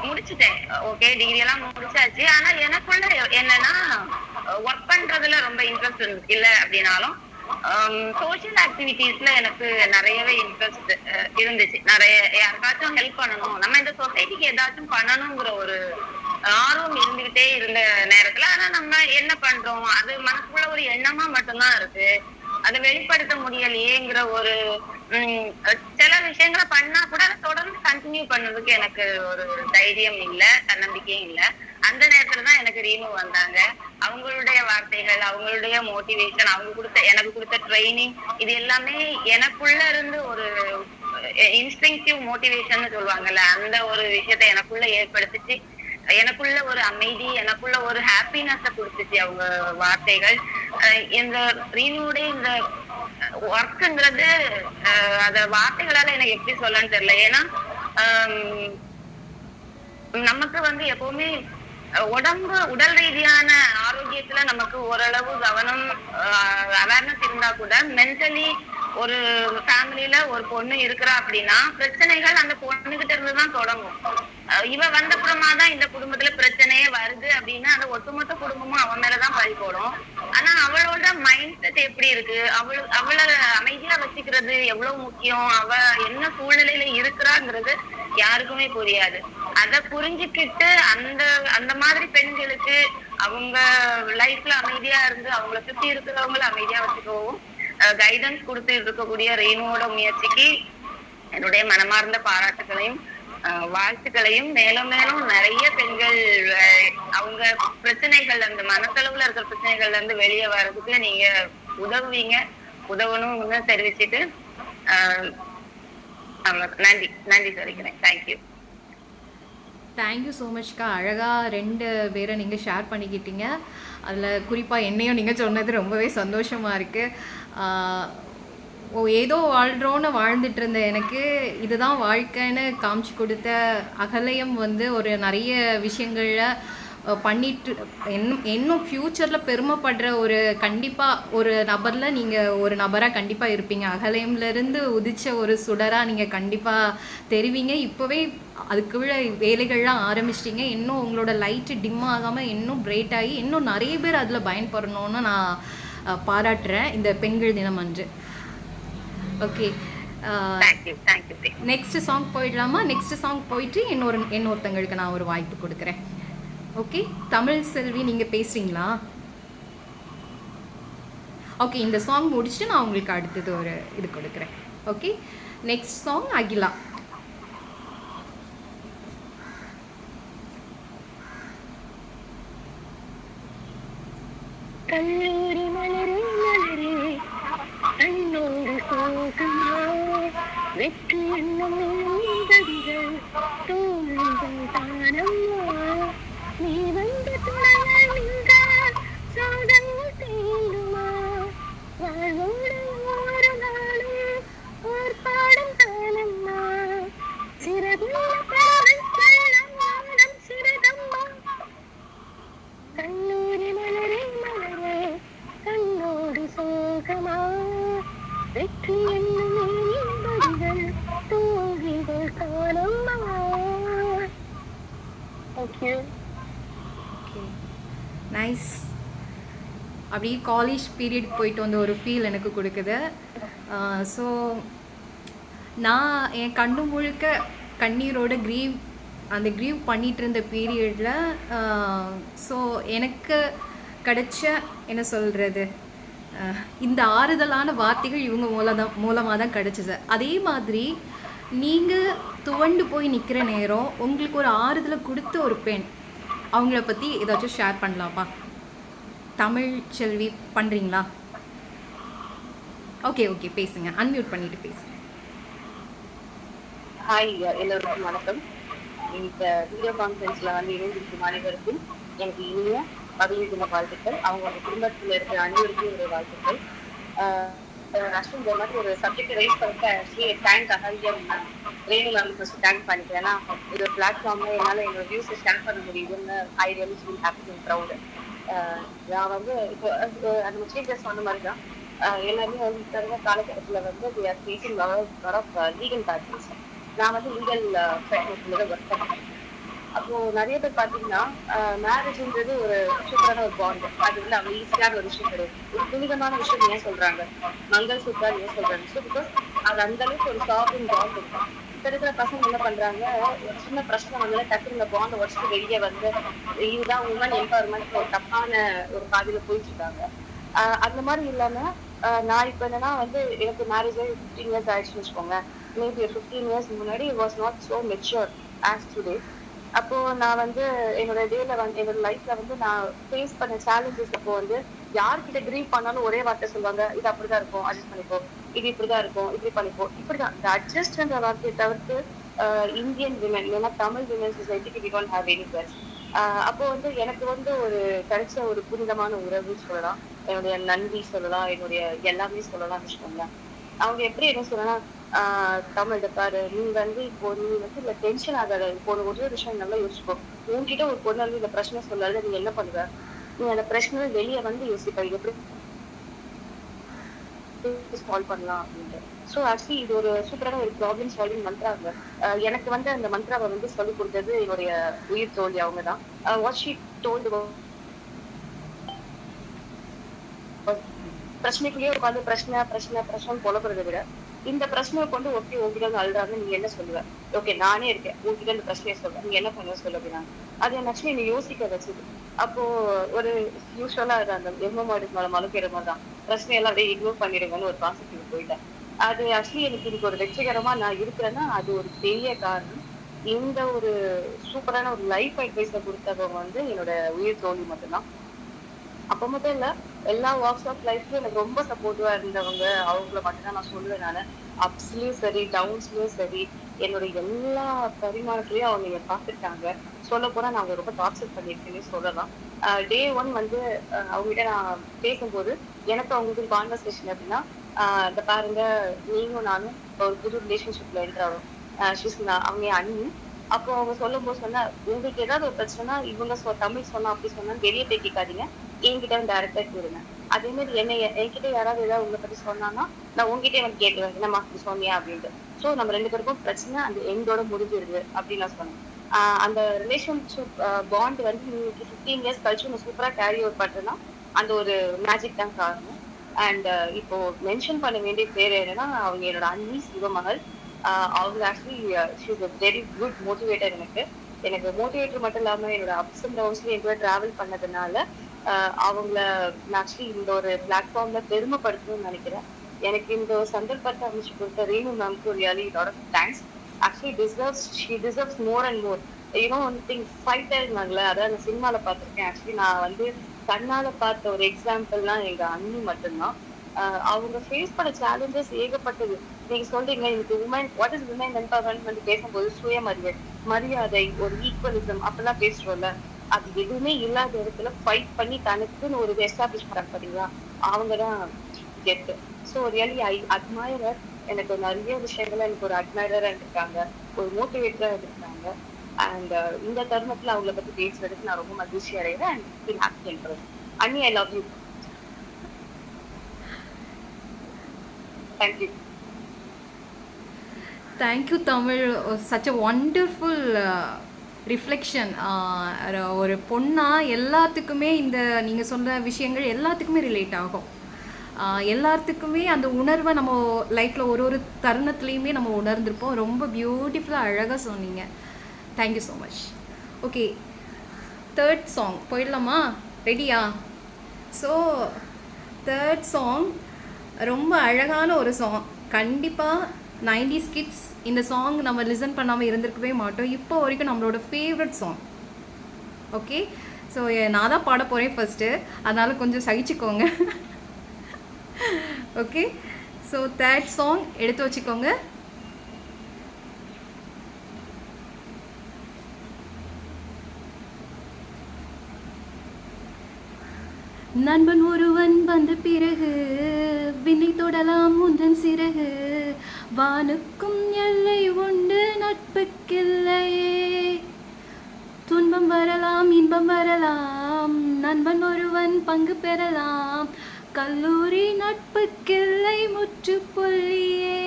முடிச்சுட்டேன், ஓகே டிகிரி எல்லாம் முடிச்சாச்சு. ஆனா எனக்குள்ள என்னன்னா ஒர்க் பண்றதுல ரொம்ப இன்ட்ரெஸ்ட் இல்ல அப்படின்னாலும் சோசியல் ஆக்டிவிட்டீஸ்ல எனக்கு நிறையவே இன்ட்ரெஸ்ட் இருந்துச்சு. நிறைய யாருக்காச்சும் ஹெல்ப் பண்ணணும், நம்ம இந்த சொசைட்டிக்கு ஏதாச்சும் பண்ணணுங்கிற ஒரு ஆர்வம் இருந்துகிட்டே இருந்த நேரத்துல ஆனா நம்ம என்ன பண்றோம், அது மனசுக்குள்ள ஒரு எண்ணமா மட்டும்தான் இருக்கு, அதை வெளிப்படுத்த முடியலையேங்கிற ஒரு சில விஷயங்களை பண்ணா கூட அதை தொடர்ந்து கண்டினியூ பண்ணதுக்கு எனக்கு ஒரு தைரியம் இல்ல, தன்னம்பிக்கையும் இல்ல. அந்த நேரத்துலதான் எனக்கு ரீனு வந்தாங்க. அவங்களுடைய வார்த்தைகள், அவங்களுடைய மோட்டிவேஷன், எனக்கு கொடுத்த ட்ரைனிங், இது எல்லாமே எனக்குள்ள இருந்து ஒரு இன்ஸ்டிங்டிவ் மோட்டிவேஷன் சொல்லுவாங்கல்ல, அந்த ஒரு விஷயத்த எனக்குள்ள ஏற்படுத்திச்சு. எனக்குள்ள ஒரு அமைதி, எனக்குள்ள ஒரு ஹாப்பினஸ கொடுத்துச்சு அவங்க வார்த்தைகள். இந்த ரீனுடைய இந்த ஒர்க்குங்கிறது அத வார்த்தைகளால எனக்கு எப்படி சொல்லன்னு தெரியல. ஏன்னா நமக்கு வந்து எப்பவுமே உடல் ரீதியான ஆரோக்கியத்துல நமக்கு ஓரளவு கவனம் அவேர்னஸ் இருந்தா கூட மென்டலி ஒரு ஃபேமிலியில ஒரு பொண்ணு இருக்கிறா அப்படின்னா பிரச்சனைகள் அந்த பொண்ணுகிட்ட இருந்துதான் தொடங்கும். இவ வந்த அப்புறமா தான் இந்த குடும்பத்துல பிரச்சனையே வருது அப்படின்னா அந்த ஒட்டுமொத்த குடும்பமும் அவன் மேலதான் பழி போடும். ஆனா அவளோட மைண்ட் செட் எப்படி இருக்கு, அவளை அமைதியா வச்சுக்கிறது எவ்வளவு முக்கியம், அவ என்ன சூழ்நிலையில இருக்கிறாங்கிறது யாருக்குமே புரியாது. அத புரிஞ்சுக்கிட்டு அந்த அந்த மாதிரி பெண்களுக்கு அவங்க லைஃப்ல அமைதியா இருந்து அவங்கள சுத்தி இருக்கிறவங்கள அமைதியா வச்சுக்கவும் கைடன்ஸ் கொடுத்து இருக்கக்கூடிய ரேணுவோட முயற்சிக்கு என்னுடைய மனமார்ந்த பாராட்டுகளையும் வாழ்த்துக்களையும். மேலும் மேலும் நிறைய பெண்கள் அவங்க பிரச்சனைகள், அந்த மனசளவுல இருக்கிற பிரச்சனைகள்ல இருந்து வெளியே வர்றதுக்கு நீங்க உதவுவீங்க, உதவணும்னு தெரிவிச்சுட்டு நன்றி சொல்லிக்கிறேன். தேங்க்யூ. தேங்க்யூ ஸோ மச்க்கா. அழகாக 2 பேரை நீங்கள் ஷேர் பண்ணிக்கிட்டீங்க. அதில் குறிப்பாக என்னையும் நீங்கள் சொன்னது ரொம்பவே சந்தோஷமாக இருக்குது. ஏதோ வாழ்கிறோன்னு வாழ்ந்துட்டு இருந்த எனக்கு இதுதான் வாழ்க்கைன்னு காமிச்சு கொடுத்த அகலயம் வந்து ஒரு நிறைய விஷயங்களில் பண்ணிட்டு இன்னும் ஃப்யூச்சரில் பெருமைப்படுற ஒரு கண்டிப்பாக ஒரு நபரில் நீங்கள் ஒரு நபராக கண்டிப்பாக இருப்பீங்க. அகலயம்லேருந்து உதித்த ஒரு சுடராக நீங்கள் கண்டிப்பாக தெரிவிங்க. இப்போவே அதுக்குள்ள வேலைகள்லாம் ஆரம்பிச்சிட்டிங்க. இன்னும் உங்களோட லைட்டு டிம் ஆகாமல் இன்னும் பிரைட் ஆகி இன்னும் நிறைய பேர் அதில் பயன்படணும்னு நான் பாராட்டுறேன் இந்த பெண்கள் தினம் அன்று. ஓகே, நெக்ஸ்ட் சாங் போயிடலாமா? நெக்ஸ்ட் சாங் போயிட்டு இன்னொருத்தங்களுக்கு நான் ஒரு வாய்ப்பு கொடுக்குறேன். ஓகே, தமிழ் செல்வி நீங்கள் பேசுகிறீங்களா? ஓகே, இந்த சாங் முடிச்சுட்டு நான் உங்களுக்கு அடுத்தது ஒரு இது கொடுக்குறேன். Okay, next song Akila. கல்லூரி மலரே மலரே கண்ணோடு சோகமா வெற்றி என்னும் நினைவுகள் தோல்விகள் தானம்மா நீ வந்து துணையாய் நின்றால் சோதனைகள் தீருமா வாழ்வோடு ஒரு நாளும் ஓர் பாடம் தானம்மா சிறகுள்ள பெருவெல்லாம் நாடம் சிறதம்மா கல்லூரி மலரே மலரே கண்ணோடு சோகமா வெற்றி என்னும் நினைவுகள் தோல்விகள் தானம்மா. Okay, nice. அப்படியே காலேஜ் பீரியட் போயிட்டு வந்த ஒரு ஃபீல் எனக்கு கொடுக்குது. ஸோ நான் என் கண்ணு முழுக்க கண்ணீரோட அந்த க்ரீவ் பண்ணிகிட்டு இருந்த பீரியடில் ஸோ எனக்கு கிடைச்ச என்ன சொல்கிறது இந்த ஆறுதலான வார்த்தைகள் இவங்க மூலமாக தான் கிடச்சிது. அதே மாதிரி நீங்கள் துவண்டு போய் நிற்கிற நேரம் உங்களுக்கு ஒரு ஆறுதலை கொடுத்த ஒரு பெண், அவங்கள பற்றி ஏதாச்சும் ஷேர் பண்ணலாமா? தமிழ் செல்வி பண்ணுறீங்களா? ஓகே ஓகே, பேசுங்க, அன்மியூட் பண்ணிட்டு பேசுங்க. ஹாய், எல்லோருக்கும் வணக்கம். இந்த வீடியோ கான்ஃபரன்ஸ்ல வந்து இணைந்திருக்கும் அனைவருக்கும் எனக்கு இனிய மகளிர் தின வாழ்த்துக்கள். அவங்க குடும்பத்தில் இருக்கிற அனைவருக்கும் ஒரு வாழ்த்துக்கள். அஸ்வின் இந்த மாதிரி ஒரு சப்ஜெக்ட் ரைஸ் பண்ணிட்டு thank Ahalya Renu ma'am first thank பண்ணிக்கிறேன். ஏன்னா இது ஒரு பிளாட்ஃபார்ம்ல என்னால் என்னோட வியூஸை ஷேர் பண்ண முடியுதுன்னு I really feel happy and proud. நான் வந்து இப்போ அந்த முஸ்லீம் சொன்ன மாதிரி தான் எல்லாருமே வந்து இப்போ இருந்த காலகட்டத்தில் வந்து லீகல் பேட்டர்ஸ். நான் வந்து லீகல் ஃப்ரெண்ட்ல ஒர்க் பண்ணுறேன். அப்போ நிறைய பேர் பார்த்தீங்கன்னா மேரேஜ்ன்றது ஒரு சூப்பரான ஒரு பாண்ட். அது வந்து அவங்க ஈஸியான ஒரு விஷயம் கிடையாது. ஒரு புனிதமான விஷயம் ஏன் சொல்றாங்க, மங்கள் சூப்பர் ஏன் சொல்றாங்க? ஸோ பிகாஸ் அது அந்த அளவுக்கு ஒரு சாஃப்ட் பாண்ட் இருக்கும். இப்ப இருக்கிற பசங்க என்ன பண்றாங்க, ஒரு சின்ன பிரச்சனை வந்து டக்குனு இந்த பாண்ட் உடச்சிட்டு வெளியே வந்து இதுதான் உமன் எம்பவர்மெண்ட் ஒரு தப்பான ஒரு பாதையில போயிட்டு இருக்காங்க. அந்த மாதிரி இல்லாம நான் இப்ப என்னன்னா வந்து எனக்கு மேரேஜ் 15 years ஆயிடுச்சுன்னு வச்சுக்கோங்க. மேபி 15 years முன்னாடி was not so mature as today. அப்போ நான் வந்து என்னோட டேல வந்து என்னோட லைஃப்ல வந்து நான் ஃபேஸ் பண்ண சேலஞ்சஸ் அப்போ வந்து யார்கிட்ட கிரீவ் பண்ணாலும் ஒரே வார்த்தை சொல்லுவாங்க, இது அப்படிதான் இருக்கும், அட்ஜஸ்ட் பண்ணிப்போ, இது இப்படிதான் இருக்கும், இப்படி பண்ணிப்போ, இப்படிதான். இந்த அட்ஜஸ்ட்ன்ற வார்த்தையை தவிர்த்து இந்தியன் விமன், ஏன்னா தமிழ் விமன் சொசைட்டிக்கு we don't have any words. அப்போ வந்து எனக்கு வந்து ஒரு கிடைச்ச ஒரு புனிதமான உறவு சொல்லலாம், என்னுடைய நன்றி சொல்லலாம், என்னுடைய எல்லாமே சொல்லலாம் வச்சுக்கோங்களேன். அவங்க எப்படி என்ன சொல்லலாம், தமிழ் பாரு, நீ வந்து இப்போ நீ வந்து இந்த டென்ஷன் ஆகாத, இப்போ ஒரு விஷயம் நல்லா யோசிச்சுக்கோ. உன்கிட்ட ஒரு பொண்ணு வந்து இந்த பிரச்சனை சொல்லாத, நீ என்ன பண்ணுவ, நீ அந்த பிரச்சனை வெளியே வந்து யோசிப்ப, எப்படி சால்வ் பண்ணலாம் அப்படின்ட்டு. ஸோ ஆக்சுவலி இது ஒரு சூப்பரான ஒரு ப்ராப்ளம் சால்விங் மந்த்ராங்க. எனக்கு வந்து அந்த மந்த்ராவை வந்து சொல்லிக் கொடுத்தது என்னுடைய உயிர் தோழி அவங்க தான். வாட் ஷீ டோல்டு பிரச்சனைக்குள்ளேயே உட்காந்து பிரச்சனை பிரச்சனை பிரச்சனை புலப்படுறதை விட இந்த பிரச்சனையை கொண்டு ஓகே உங்ககிட்ட வந்து அழுறாங்க, நீங்க என்ன சொல்லுவ? ஓகே நானே இருக்கேன், உங்ககிட்ட இந்த பிரச்சனையை சொல்றேன், நீங்க என்ன பண்ணுவ சொல்லு அப்படின்னா அது என்ன ஆக்சுவலி நீ யோசிக்க வச்சது. அப்போ ஒரு யூஸ்வலா அந்த எம்ம மாடு மேல மலுக்கிற மாதிரி தான் பிரச்சனையெல்லாம் அப்படியே இக்னோர் பண்ணிடுங்கன்னு ஒரு கான்செப்ட் போயிட்டேன். அது ஆக்சுவலி எனக்கு இன்னைக்கு ஒரு வெற்றிகரமா நான் இருக்கிறேன்னா அது ஒரு பெரிய காரணம். இந்த ஒரு சூப்பரான ஒரு லைஃப் அட்வைஸை கொடுத்தவங்க வந்து என்னோட உயிர் தோழி மட்டும்தான். அப்ப மட்டும் இல்ல, எல்லா வாக்ஸ் ஆஃப் லைஃப்லயும் எனக்கு ரொம்ப சப்போர்ட்டிவா இருந்தவங்க அவங்கள மட்டும்தான் நான் சொல்லுவேன். நானு அப்ஸ்லயும் சரி டவுன்ஸ்லயும் சரி என்னோட எல்லா பரிமாணத்திலயும் அவங்க என்னை பார்த்துட்டாங்க. சொல்ல போனா நான் அவங்க ரொம்ப டார்ச்சர் பண்ணியிருக்கேன்னு சொல்லலாம். டே 1 வந்து அவங்ககிட்ட நான் பேசும்போது எனக்கு அவங்களுக்கு கான்வர்சேஷன் அப்படின்னா இந்த பாருங்க நீங்களும் நானும் ஒரு புது ரிலேஷன்ஷிப்ல இருக்கிறோம். அவங்க என் அண்ணி. அப்போ அவங்க சொல்லும் போது சொன்னா உங்களுக்கு ஏதாவது ஒரு பிரச்சனைனா இவங்க தமிழ் சொன்னா அப்படி சொன்னா வெளியே போய் கேட்காதீங்க, என்கிட்ட டைரக்டா கேளுங்க. அதே மாதிரி என்கிட்ட யாராவது ஏதாவது உங்களை பத்தி சொன்னாங்கன்னா நான் உங்ககிட்ட வந்து கேட்குவேன், என்னம்மா அப்படி சொன்னியா அப்படின்ட்டு. ஸோ நம்ம 2 பேருக்கும் பிரச்சனை அந்த எண்டோட முடிஞ்சிருது அப்படின்னு நான் சொன்னேன். அந்த ரிலேஷன்ஷிப் பாண்ட் வந்து இன்னைக்கு 15 இயர்ஸ் கழிச்சு நான் சூப்பரா கேரி அவுட் பண்றேன்னா அந்த ஒரு மேஜிக் தான் காரணம். அண்ட் இப்போ மென்ஷன் பண்ண வேண்டிய பேர் என்னன்னா அவங்க என்னோட அண்ணி சிவமகள். அவங்க actually she is a very good motivator. எனக்கு மோட்டிவேட்டர் மட்டும் இல்லாம என்னோட அப்ஸ் அண்ட் டவுன்ஸ்ல என் கூட டிராவல் பண்ணதுனால அவங்கள நான் ஆக்சுவலி இந்த ஒரு பிளாட்ஃபார்ம்ல பெருமைப்படுத்தணும்னு நினைக்கிறேன். எனக்கு இந்த ஒரு சந்தர்ப்பத்தை அமைச்சு கொடுத்த ரேணு மேம்க்கு really lot of thanks. Actually she deserves more and more. One thing fighter இருந்தாங்களே, அதாவது நான் சினிமால பார்த்திருக்கேன். ஆக்சுவலி நான் வந்து கண்ணால பார்த்த ஒரு எக்ஸாம்பிள்லாம் எங்க அண்ணி மட்டும்தான். அவங்க ஃபேஸ் பண்ண சேலஞ்சஸ் ஏகப்பட்டது. நீங்க சொல்றீங்க இன்னைக்கு woman what is woman empowerment பேசும்போது மரியாதை ஒரு ஈக்குவலிசம் அப்பெல்லாம் பேசுறோம்ல, அது எதுவுமே இல்லாத இடத்துல ஃபைட் பண்ணி தனக்குன்னு ஒரு எஸ்டாப்ளிஷ் பண்ணாங்க பாத்தீங்களா, அவங்கதான் கெத்து. So really I admirer. எனக்கு நிறைய விஷயங்கள்ல எனக்கு ஒரு அட்மைரரா இருக்காங்க, ஒரு மோட்டிவேட்டரா இருக்காங்க. அண்ட் இந்த தருணத்துல அவங்கள பத்தி பேசுறதுக்கு நான் ரொம்ப மகிழ்ச்சி அடைகிறேன். அண்ட் ஃபீல் ஹாப்பி என்றது. அண்ணி I love you. Thank you. Thank you Tamil. Such a wonderful reflection. ஒரு பொண்ணாக எல்லாத்துக்குமே இந்த நீங்கள் சொல்கிற விஷயங்கள் எல்லாத்துக்குமே ரிலேட் ஆகும். எல்லாத்துக்குமே அந்த உணர்வை நம்ம லைஃப்பில் ஒரு ஒரு தருணத்துலேயுமே நம்ம உணர்ந்திருப்போம். ரொம்ப பியூட்டிஃபுல்லாக அழகாக சொன்னீங்க. Thank you so much. Okay, 3rd song போயிடலாமா? ரெடியா? ஸோ 3rd சாங் ரொம்ப அழகான ஒரு சாங். கண்டிப்பாக 90s கிட்ஸ் இந்த சாங் நம்ம லிசன் பண்ணாமல் இருந்திருக்கவே மாட்டோம். இப்போ வரைக்கும் நம்மளோட ஃபேவரட் சாங். ஓகே, ஸோ நான் தான் பாட போகிறேன் ஃபஸ்ட்டு, அதனால் கொஞ்சம் சகிச்சுக்கோங்க. ஓகே, ஸோ 3rd சாங் எடுத்து வச்சுக்கோங்க. நண்பன் ஒருவன் வந்த பிறகு விண்ணை தொடலாம் உந்தன் சிறகு, வானுக்கும் எல்லை உண்டு நட்புக்கில்லையே, துன்பம் வரலாம் இன்பம் வரலாம் நண்பன் ஒருவன் பங்கு பெறலாம், கல்லூரி நட்புக்கில்லை முற்றுப்புள்ளியே.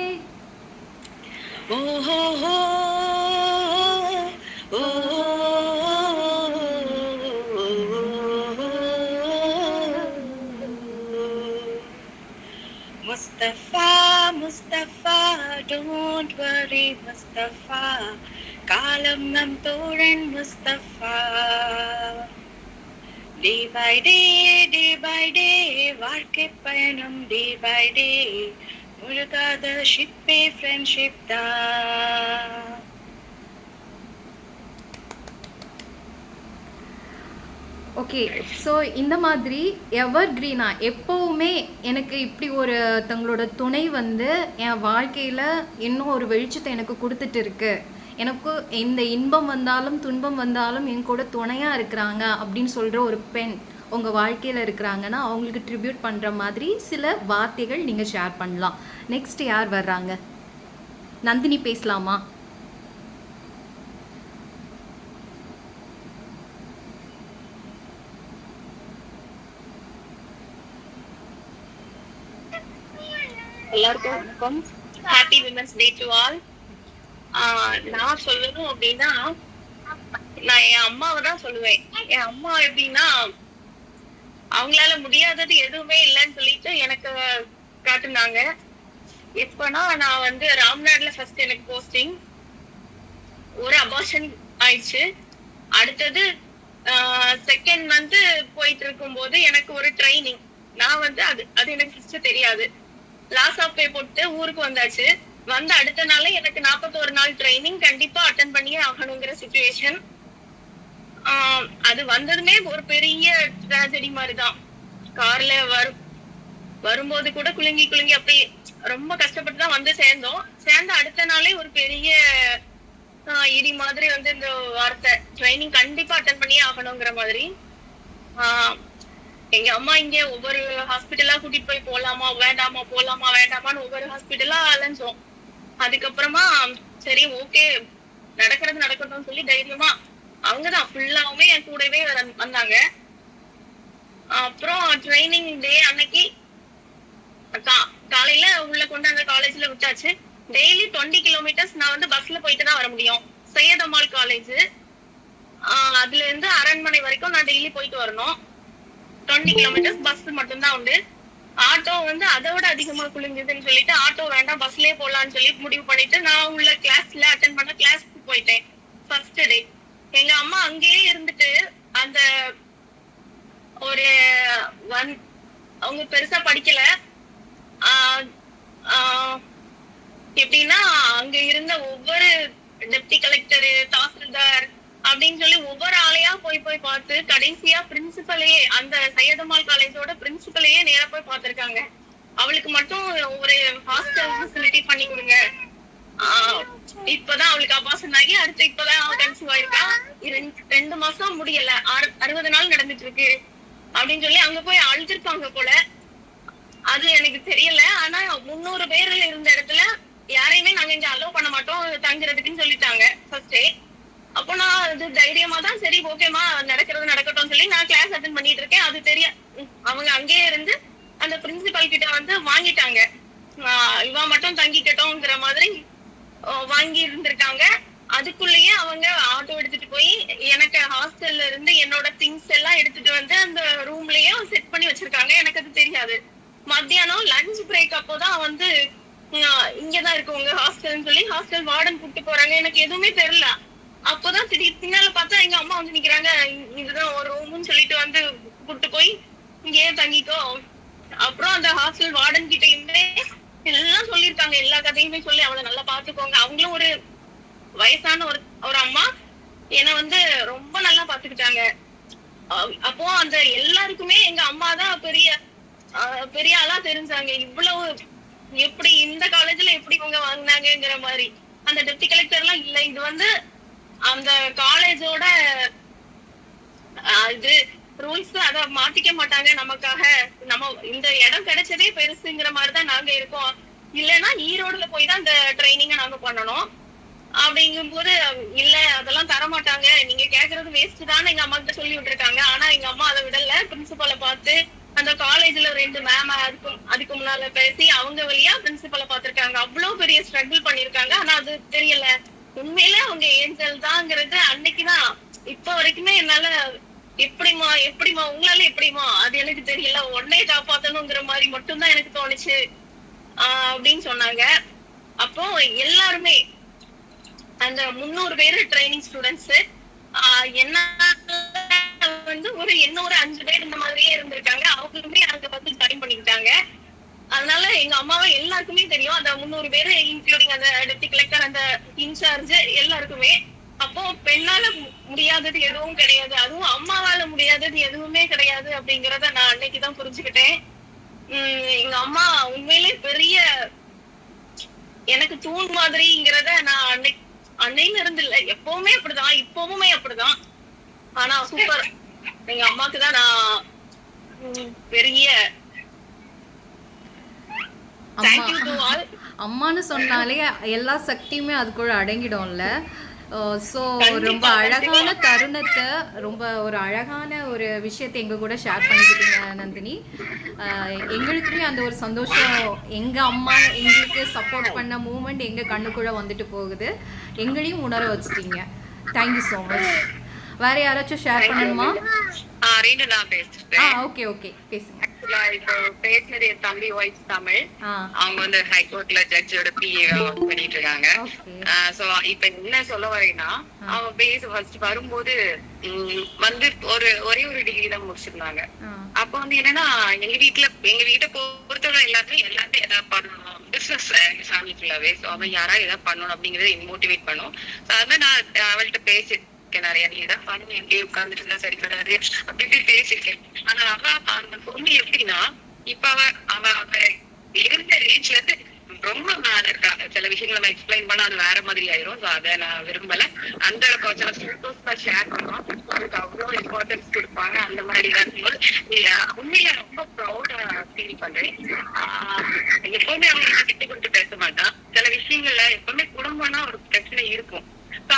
ஓஹோ Mustafa, Mustafa, don't worry Mustafa, காலம் நம் தோழன் Mustafa. Day by day, வாழ்க்கை பயணம் day by day, முழுகாத ஷிப்பே ஃப்ரெண்ட்ஷிப் தான். ஓகே, ஸோ இந்த மாதிரி எவர் க்ரீனா எப்போவுமே எனக்கு இப்படி ஒரு தங்களோட துணை வந்து என் வாழ்க்கையில் இன்னும் ஒரு வெளிச்சத்தை எனக்கு கொடுத்துட்டு இருக்கு, எனக்கு இந்த இன்பம் வந்தாலும் துன்பம் வந்தாலும் என் கூட துணையாக இருக்கிறாங்க அப்படின்னு சொல்கிற ஒரு பெண் உங்கள் வாழ்க்கையில் இருக்கிறாங்கன்னா அவங்களுக்கு ட்ரிபியூட் பண்ணுற மாதிரி சில வார்த்தைகள் நீங்கள் ஷேர் பண்ணலாம். நெக்ஸ்ட் யார் வர்றாங்க? நந்தினி பேசலாமா? எல்லாருக்கும் வணக்கம். Happy women's day to all. நான் சொல்லணும் அப்படின்னா நான் என் அம்மாவை தான் சொல்லுவேன். என் அம்மா எப்படின்னா அவங்களால முடியாதது எதுவுமே இல்லைன்னு சொல்லிட்டு எனக்கு காட்டுனாங்க. எப்பனா நான் வந்து ராம்நாட்ல ஃபர்ஸ்ட் எனக்கு போஸ்டிங், ஒரு அபார்ஷன் ஆயிடுச்சு. அடுத்தது செகண்ட் மந்த் போயிட்டு இருக்கும் போது எனக்கு ஒரு ட்ரைனிங். நான் வந்து அது எனக்கு ஃபர்ஸ்ட் தெரியாது. லாஸ் ஆஃப் பே போட்டு ஊருக்கு வந்தாச்சு. வந்த அடுத்த நாள் எனக்கு 41 நாள் ட்ரைனிங் கண்டிப்பா அட்டன் பண்ணியே ஆகணுங்கிற சிச்சுவேஷன். அது வந்ததுமே ஒரு பெரிய ட்ராஜடி மாதிரிதான். கார்ல வரும்போது கூட குலுங்கி அப்படி ரொம்ப கஷ்டப்பட்டு தான் வந்து சேர்ந்தோம். சேர்ந்த அடுத்த நாளே ஒரு பெரிய இடி மாதிரி வந்து இந்த வார்த்தை, ட்ரைனிங் கண்டிப்பா அட்டன் பண்ணியே ஆகணுங்கிற மாதிரி. எங்க அம்மா இங்க ஒவ்வொரு ஹாஸ்பிட்டலா கூட்டிட்டு போய் போலாமா வேண்டாமான்னு ஒவ்வொரு ஹாஸ்பிட்டலா அலைஞ்சோம். அதுக்கப்புறமா சரி ஓகே நடக்கட்டும் சொல்லி தைரியமா அவங்கதான் ஃபுல்லாவுமே என் கூடவே வந்தாங்க. அப்புறம் ட்ரைனிங் டே அன்னைக்கு காலையில உள்ள கொண்டு அந்த காலேஜ்ல விட்டாச்சு. டெய்லி 20 கிலோமீட்டர்ஸ் நான் வந்து பஸ்ல போயிட்டு தான் வர முடியும். சையத் அம்மாள் காலேஜ், அதுல இருந்து அரண்மனை வரைக்கும் நான் டெய்லி போயிட்டு வரணும். 20 கிலோமீட்டர்ஸ் பஸ் மட்டும்தான் உண்டு. ஆட்டோ வந்து அதை விட அதிகமா குளிங்குதுன்னு சொல்லிட்டு ஆட்டோ வேண்டாம் பஸ்லயே போலான்னு சொல்லி முடிவு பண்ணிட்டு நான் உள்ள கிளாஸ்ல அட்டன் பண்ண கிளாஸ்க்கு போயிட்டேன். ஃபர்ஸ்ட் டே எங்க அம்மா அங்கேயே இருந்துட்டு அந்த ஒரு அவங்க பெருசா படிக்கல. எப்படின்னா அங்க இருந்த ஒவ்வொரு டெப்டி கலெக்டர், தாசில்தார் அப்படின்னு சொல்லி ஒவ்வொரு ஆளையா போய் பார்த்து கடைசியா பிரின்சிபலையே, அந்த சையதம்மாள் காலேஜோட பிரின்சிபலையே நேரா போய் பார்த்திருக்காங்க. அவளுக்கு மட்டும் ஒரு ஹாஸ்டல் ஃபெசிலிட்டி பண்ணி கொடுங்க. இப்பதான் அவளுக்கு அபாசன் ஆகி அடுத்து இப்பதான் அவ கன்சீவ் ஆயிருக்கா. 2 மாசம் முடியல, 60 நாள் நடந்துட்டு இருக்கு அப்படின்னு சொல்லி அங்க போய் அழுத்திருப்பாங்க போல. அது எனக்கு தெரியல. ஆனா 300 பேர் இருந்த இடத்துல யாரையுமே நாங்க இங்க அலோவ் பண்ண மாட்டோம் தங்குறதுக்குன்னு சொல்லிட்டாங்க ஃபர்ஸ்ட் டே. அப்போ நான் அது தைரியமா தான் சரி ஓகேமா நடக்கட்டும் சொல்லி நான் கிளாஸ் அட்டன் பண்ணிட்டு இருக்கேன். அது அவங்க அங்கேயே இருந்து அந்த பிரின்சிபல் கிட்ட வந்து வாங்கிட்டாங்க. இவ மட்டும் தங்கிக்கட்டோங்கிற மாதிரி வாங்கி இருந்திருக்காங்க. அதுக்குள்ளேயே அவங்க ஆட்டோ எடுத்துட்டு போய் எனக்கு ஹாஸ்டல்ல இருந்து என்னோட திங்ஸ் எல்லாம் எடுத்துட்டு வந்து அந்த ரூம்லயே செட் பண்ணி வச்சிருக்காங்க. எனக்கு அது தெரியாது. மத்தியானம் லஞ்ச் பிரேக் அப்போதான் வந்து இங்கதான் இருக்கு உங்க ஹாஸ்டல்னு சொல்லி ஹாஸ்டல் வார்டன் கூப்பிட்டு போறாங்க. எனக்கு எதுவுமே தெரியல. அப்போதான் திடீர் பின்னால பார்த்தா எங்க அம்மா வந்து நிக்கிறாங்க. இதுதான் ஒரு ரூம்னு சொல்லிட்டு வந்து கூப்பிட்டு போய் இங்கேயே தங்கிக்கோ. அப்புறம் அந்த ஹாஸ்டல் வார்டன் கிட்டயுமே எல்லாம் சொல்லியிருக்காங்க, எல்லா கதையுமே சொல்லி அவளை நல்லா பாத்துக்கோங்க. அவங்களும் ஒரு வயசான ஒரு அம்மா என்னை வந்து ரொம்ப நல்லா பாத்துக்கிட்டாங்க. அப்போ அந்த எல்லாருக்குமே எங்க அம்மா தான் பெரிய ஆளா தெரிஞ்சாங்க. இவ்வளவு எப்படி இந்த காலேஜ்ல எப்படி இவங்க வாங்கினாங்கிற மாதிரி. அந்த டெப்டி கலெக்டர் எல்லாம் இல்ல, இது வந்து அந்த காலேஜோட இது ரூல்ஸ், அத மாத்திக்க மாட்டாங்க நமக்காக. நம்ம இந்த இடம் கிடைச்சதே பெருசுங்கிற மாதிரிதான் நாங்க இருக்கோம். இல்லைன்னா ஈரோடுல போய் தான் இந்த ட்ரைனிங்க நாங்க பண்ணணும். அப்படிங்கும் போது இல்ல அதெல்லாம் தரமாட்டாங்க, நீங்க கேக்குறது வேஸ்ட் தான் எங்க அம்மா கிட்ட சொல்லி விட்டுருக்காங்க. ஆனா எங்க அம்மா அதை விடல. பிரின்சிபலை பார்த்து அந்த காலேஜ்ல 2 மேம் அதுக்கு முன்னால பேசி அவங்க வழியா பிரின்சிபலை பாத்திருக்காங்க. அவ்வளவு பெரிய ஸ்ட்ரகிள் பண்ணிருக்காங்க. ஆனா அது தெரியல. உண்மையில அவங்க ஏஞ்சல் தான்ங்கிறது அன்னைக்குதான். இப்ப வரைக்குமே என்னால எப்படிமா உங்களால எப்படிமா அது எனக்கு தெரியல, உடனே காப்பாத்தணுங்கிற மாதிரி மட்டும்தான் எனக்கு தோணுச்சு அப்படின்னு சொன்னாங்க. அப்போ எல்லாருமே அந்த 300 பேரு ட்ரைனிங் ஸ்டூடெண்ட்ஸ் என்ன வந்து ஒரு 5 பேர் இந்த மாதிரியே இருந்திருக்காங்க. அவங்களுமே அங்க வந்து ஜாயின் பண்ணிக்கிட்டாங்க. அதனால எங்க அம்மாவை எல்லாருக்குமே தெரியும். அந்த 300 பேரு இன்க்ளூடிங் அந்த டெப்டி கலெக்டர், அந்த இன்சார்ஜ் எல்லாருக்குமே. அப்போ பெண்ணால முடியாதது எதுவும் கிடையாது, அதுவும் அம்மாவால முடியாதது எதுவுமே கிடையாது அப்படிங்கறத நான் அன்னைக்குதான் புரிஞ்சுக்கிட்டேன். எங்க அம்மா உண்மையிலே பெரிய எனக்கு தூண் மாதிரிங்கிறத நான் அன்னையில இருந்து இல்ல, எப்பவுமே அப்படிதான், இப்பவுமே அப்படிதான். ஆனா சூப்பர். எங்க அம்மாக்குதான் நான் பெரிய அம்மான்னு சொன்னாலே எல்லா சக்தியுமே அதுக்குள்ள அடங்கிடும்ல. ஸோ ரொம்ப அழகான தருணத்தை, ரொம்ப ஒரு அழகான ஒரு விஷயத்தை எங்கள் கூட ஷேர் பண்ணிக்கிட்டீங்க நந்தினி. எங்களுக்குமே அந்த ஒரு சந்தோஷம், எங்கள் அம்மா எங்களுக்கு சப்போர்ட் பண்ண மூமெண்ட் எங்கள் கண்ணுக்குள்ளே வந்துட்டு போகுது, எங்களையும் உணர வச்சுட்டீங்க. Thank you so much. வேற யாராச்சும் ஷேர் பண்ணணுமா? ரீண்டு நான் பேசுறேன். ஓகே ஓகே பேசுங்க. இப்போ பேசினது என் தம்பி ஒய்ஃப் தமிழ். அவங்க வந்து ஹைகோர்ட்ல ஜட்ஜோட பிஏ பண்ணிட்டு இருக்காங்க. சோ இப்ப என்ன சொல்ல வரேன்னா, அவங்க ஃபர்ஸ்ட் வரும்போது வந்து ஒரே ஒரு டிகிரி தான் முடிச்சிருந்தாங்க. அப்ப வந்து என்னன்னா, எங்க வீட்டை பொறுத்தவரை எல்லாத்தையும் எதாவது பண்ணணும், பிசினஸ் ஃபேமிலி ஃபுல்லாவே. சோ அவன் யாராவது எதாவது பண்ணணும் அப்படிங்கறத மோட்டிவேட் பண்ணும். சோ அதான் நான் அவள்கிட்ட பேசிட்டு நிறைய நீ தான் பண்ணு, எங்கேயே உட்கார்ந்துட்டு இருந்தா சரி கிடையாது அப்படி பேசிருக்கேன். ஆனா அந்த பொண்ணு எப்படின்னா, இப்ப அவ இருந்த ரேஞ்ச்ல இருந்து ரொம்ப மேல இருக்கா. சில விஷயங்கள் நம்ம எக்ஸ்பிளைன் பண்ணா அது வேற மாதிரி ஆயிரும். சோ அதை நான் விரும்பல. அந்த கொஞ்சம் போட்டோஸ் ஷேர் பண்ணுவோம், அதுக்கு அவ்வளவு இம்பார்ட்டன்ஸ் கொடுப்பாங்க. அந்த மாதிரி இருக்கும்போது உண்மையா ரொம்ப ப்ரௌடா ஃபீல் பண்றேன். எப்பவுமே அவங்க விட்டு கொடுத்து பேச மாட்டான். சில விஷயங்கள்ல எப்பவுமே குடும்பம்னா ஒரு பிரச்சனை இருக்கும்.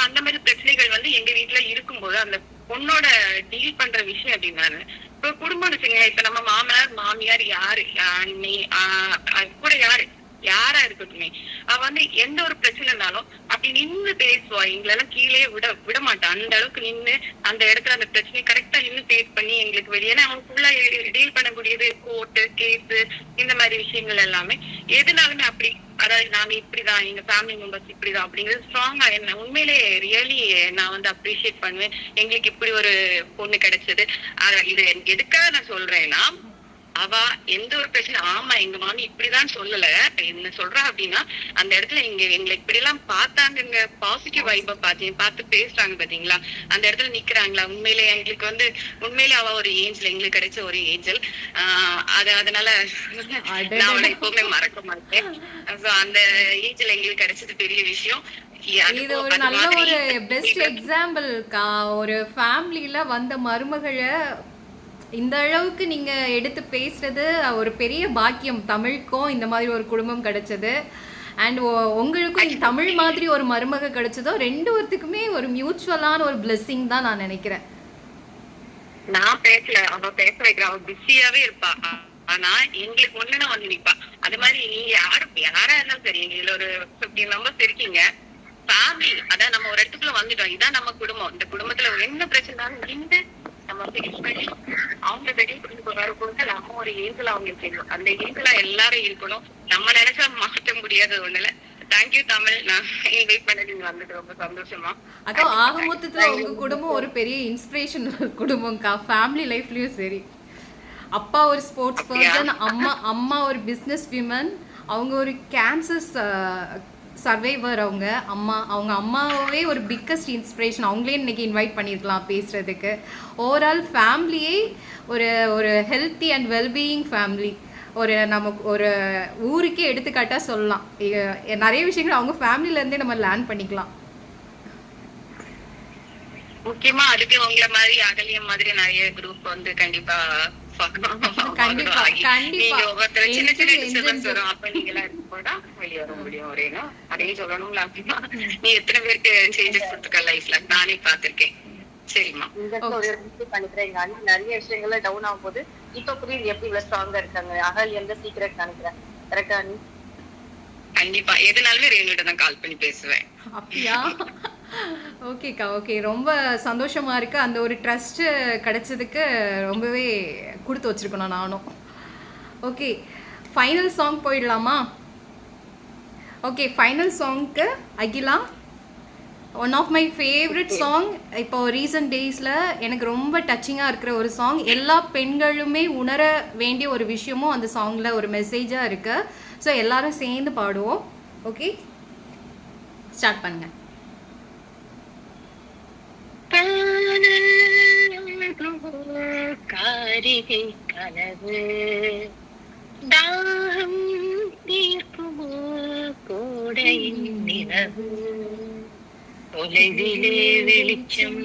அந்த மாதிரி பிரச்சனைகள் வந்து எங்க வீட்டுல இருக்கும்போது அந்த பொண்ணோட டீல் பண்ற விஷயம் அப்படின்னாரு. இப்ப குடும்பம் வச்சுங்களேன், இப்ப நம்ம மாமனார் மாமியார் யாரு, கூட யாரா இருக்கட்டுமே, அவ வந்து எந்த ஒரு பிரச்சனைனாலும் அப்படி நின்று பேசுவா. எங்களெல்லாம் கீழே விட மாட்டான். அந்த அளவுக்கு நின்று அந்த இடத்துல அந்த பிரச்சனையை கரெக்டா நின்று பேஸ் பண்ணி எங்களுக்கு வெளியே அவங்க ஃபுல்லா டீல் பண்ணக்கூடியது கோர்ட்டு கேஸ் இந்த மாதிரி விஷயங்கள் எல்லாமே எதுனாலுமே அப்படி. அதாவது நாங்க இப்படிதான், எங்க ஃபேமிலி மெம்பர்ஸ் இப்படிதான் அப்படிங்கிறது ஸ்ட்ராங்கா என்ன உண்மையிலே ரியலி நான் வந்து அப்ரிஷியேட் பண்ணுவேன். எங்களுக்கு இப்படி ஒரு பொண்ணு கிடைச்சது. இது எதுக்காக நான் சொல்றேன்னா, அவ எந்த ஒரு பிரச்சனை, ஆமா எங்க மாமி இப்படிதான் சொல்லல, என்ன சொல்றா அப்படின்னா, அந்த இடத்துல எங்களை இப்படி எல்லாம் பார்த்தாங்க, பாசிட்டிவ் வைப பார்த்து பேசுறாங்க பாத்தீங்களா, அந்த இடத்துல நிக்கிறாங்களா. உண்மையிலே எங்களுக்கு வந்து உண்மையிலே அவ ஒரு ஏஞ்சல், எங்களுக்கு கிடைச்ச ஒரு ஏஞ்சல். அதனால நான் அவளை எப்பவுமே மறக்க மாட்டேன். அந்த ஏஞ்சல் எங்களுக்கு கிடைச்சது பெரிய விஷயம். இது ஒரு நல்ல ஒரு பெஸ்ட் எக்ஸாம்பிள்க்கா. ஒரு ஃபேமிலியில வந்த மருமகளை இந்த அளவுக்கு நீங்க எடுத்து பேசுறது ஒரு பெரிய பாக்கியம். தமிழுக்கும் இந்த மாதிரி ஒரு குடும்பம் கிடைச்சது, அண்ட் உங்களுக்கும் தமிழ் மாதிரி ஒரு மருமக கிடைச்சதோ, ரெண்டு ஒருத்துக்குமே ஒரு மியூச்சுவலான ஒரு பிளெஸிங் தான் நான் நினைக்கிறேன். நான் பேசல, அவ பேச வைக்கிற, அவ பிஸியாவே இருப்பா. ஆனா எங்களுக்கு ஒண்ணுன்னா வந்து நிப்பா. அது மாதிரி நீங்க யாரா இருந்தாலும் சரி, எங்க இதுல ஒரு 15 மெம்பர்ஸ் இருக்கீங்க, ஃபேமிலி. அதான் நம்ம ஒரு இடத்துக்குள்ள வந்துட்டோம், இதான் நம்ம குடும்பம். இந்த குடும்பத்துல என்ன பிரச்சனைனாலும் நின்று நம்ம ஃபேஸ் பண்ணி அவங்க வெளியே கொண்டு வரும்போது நம்ம ஒரு ஏஞ்சல் அவங்களுக்கு தெரியும். அந்த ஏஞ்சலா எல்லாரும் இருக்கணும். நம்ம நினைச்சா மாற்ற முடியாத ஒண்ணுல. தேங்க்யூ தமிழ், நான் இன்வைட் பண்ணி நீங்க வந்துட்டு ரொம்ப சந்தோஷமா. அதோ ஆக மொத்தத்துல உங்க குடும்பம் ஒரு பெரிய இன்ஸ்பிரேஷன் குடும்பம்க்கா. ஃபேமிலி லைஃப்லயும் சரி, அப்பா ஒரு ஸ்போர்ட்ஸ் பர்சன், அம்மா ஒரு பிஸ்னஸ் விமன், அவங்க ஒரு கேன்சர் சர்வைவர். அவங்க அம்மாவே ஒரு பிக்கஸ்ட் இன்ஸ்பிரேஷன். அவங்களே இன்னைக்கு இன்வைட் பண்ணியிருக்கலாம் பேசுறதுக்கு. ஓவரால் ஃபேமிலியே ஒரு ஹெல்த்தி அண்ட் வெல்பீயிங் ஃபேமிலி. நமக்கு ஒரு ஊருக்கே எடுத்துக்காட்டா சொல்லலாம். நிறைய விஷயங்கள் அவங்க ஃபேமிலில இருந்தே நம்ம லேர்ன் பண்ணிக்கலாம். முக்கியமா அதுக்கு உங்களை மாதிரி அகலியம் மாதிரி நிறைய குரூப் வந்து கண்டிப்பா அதையும் சொல்லணும்ல. அப்படின்னா நீ எத்தனை பேருக்கு சேஞ்சஸ் கொடுத்துருக்க லைஃப்ல நானே பாத்திருக்கேன். சரிம்மா, பண்ணிக்கிறேன். எங்க அண்ணன் நிறைய விஷயங்கள்ல டவுன் ஆகும் போது இப்ப புரியுது எப்படி இவ்வளவு ஸ்ட்ராங்கா இருக்காங்க. அகல் எந்த சீக்கிரம் நினைக்கிறேன். கரெக்டா? நீ கண்டிப்பா எதுனாலுமே ரேணுகிட்ட தான் கால் பண்ணி பேசுவேன். அப்படியா? ஓகேக்கா, ஓகே. ரொம்ப சந்தோஷமா இருக்கு. அந்த ஒரு ட்ரஸ்ட் கிடைச்சதுக்கு ரொம்பவே கொடுத்து வச்சிருக்கணும் நானும். ஓகே, ஃபைனல் சாங் போயிடலாமா? ஓகே, ஃபைனல் சாங்க்கு Akila, one of my favourite song. இப்போ ரீசன்ட் டேஸில் எனக்கு ரொம்ப டச்சிங்காக இருக்கிற ஒரு சாங், எல்லா பெண்களுமே உணர வேண்டிய ஒரு விஷயமும் அந்த சாங்கில் ஒரு மெசேஜாக இருக்கு. ஸோ எல்லாரும் சேர்ந்து பாடுவோம். ஓகே, ஸ்டார்ட் பண்ணுங்க. காரிகை கனவு தாகம் தீர்க்குமோ கோடையின் நிலவு தொலைவிலே வெளிச்சம்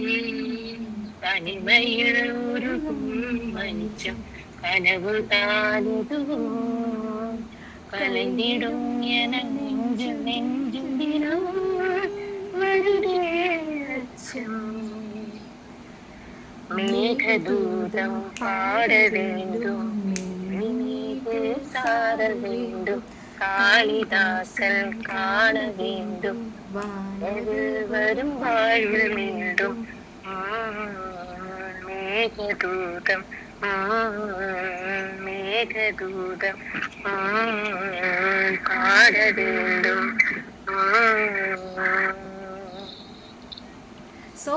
தனிமையில் உருகும் மஞ்சம் கனவு தானுதுவோ கலைந்திடும் என நெஞ்சும் தினம் பாடுதே அச்சம். மேகதூதம் பாட வேண்டும், மீது சார வேண்டும், காளிதாசல் காண வேண்டும், அது வரும் வாழ்வு மீண்டும். மேகதூதம் மேகதூதம் பாட வேண்டும். So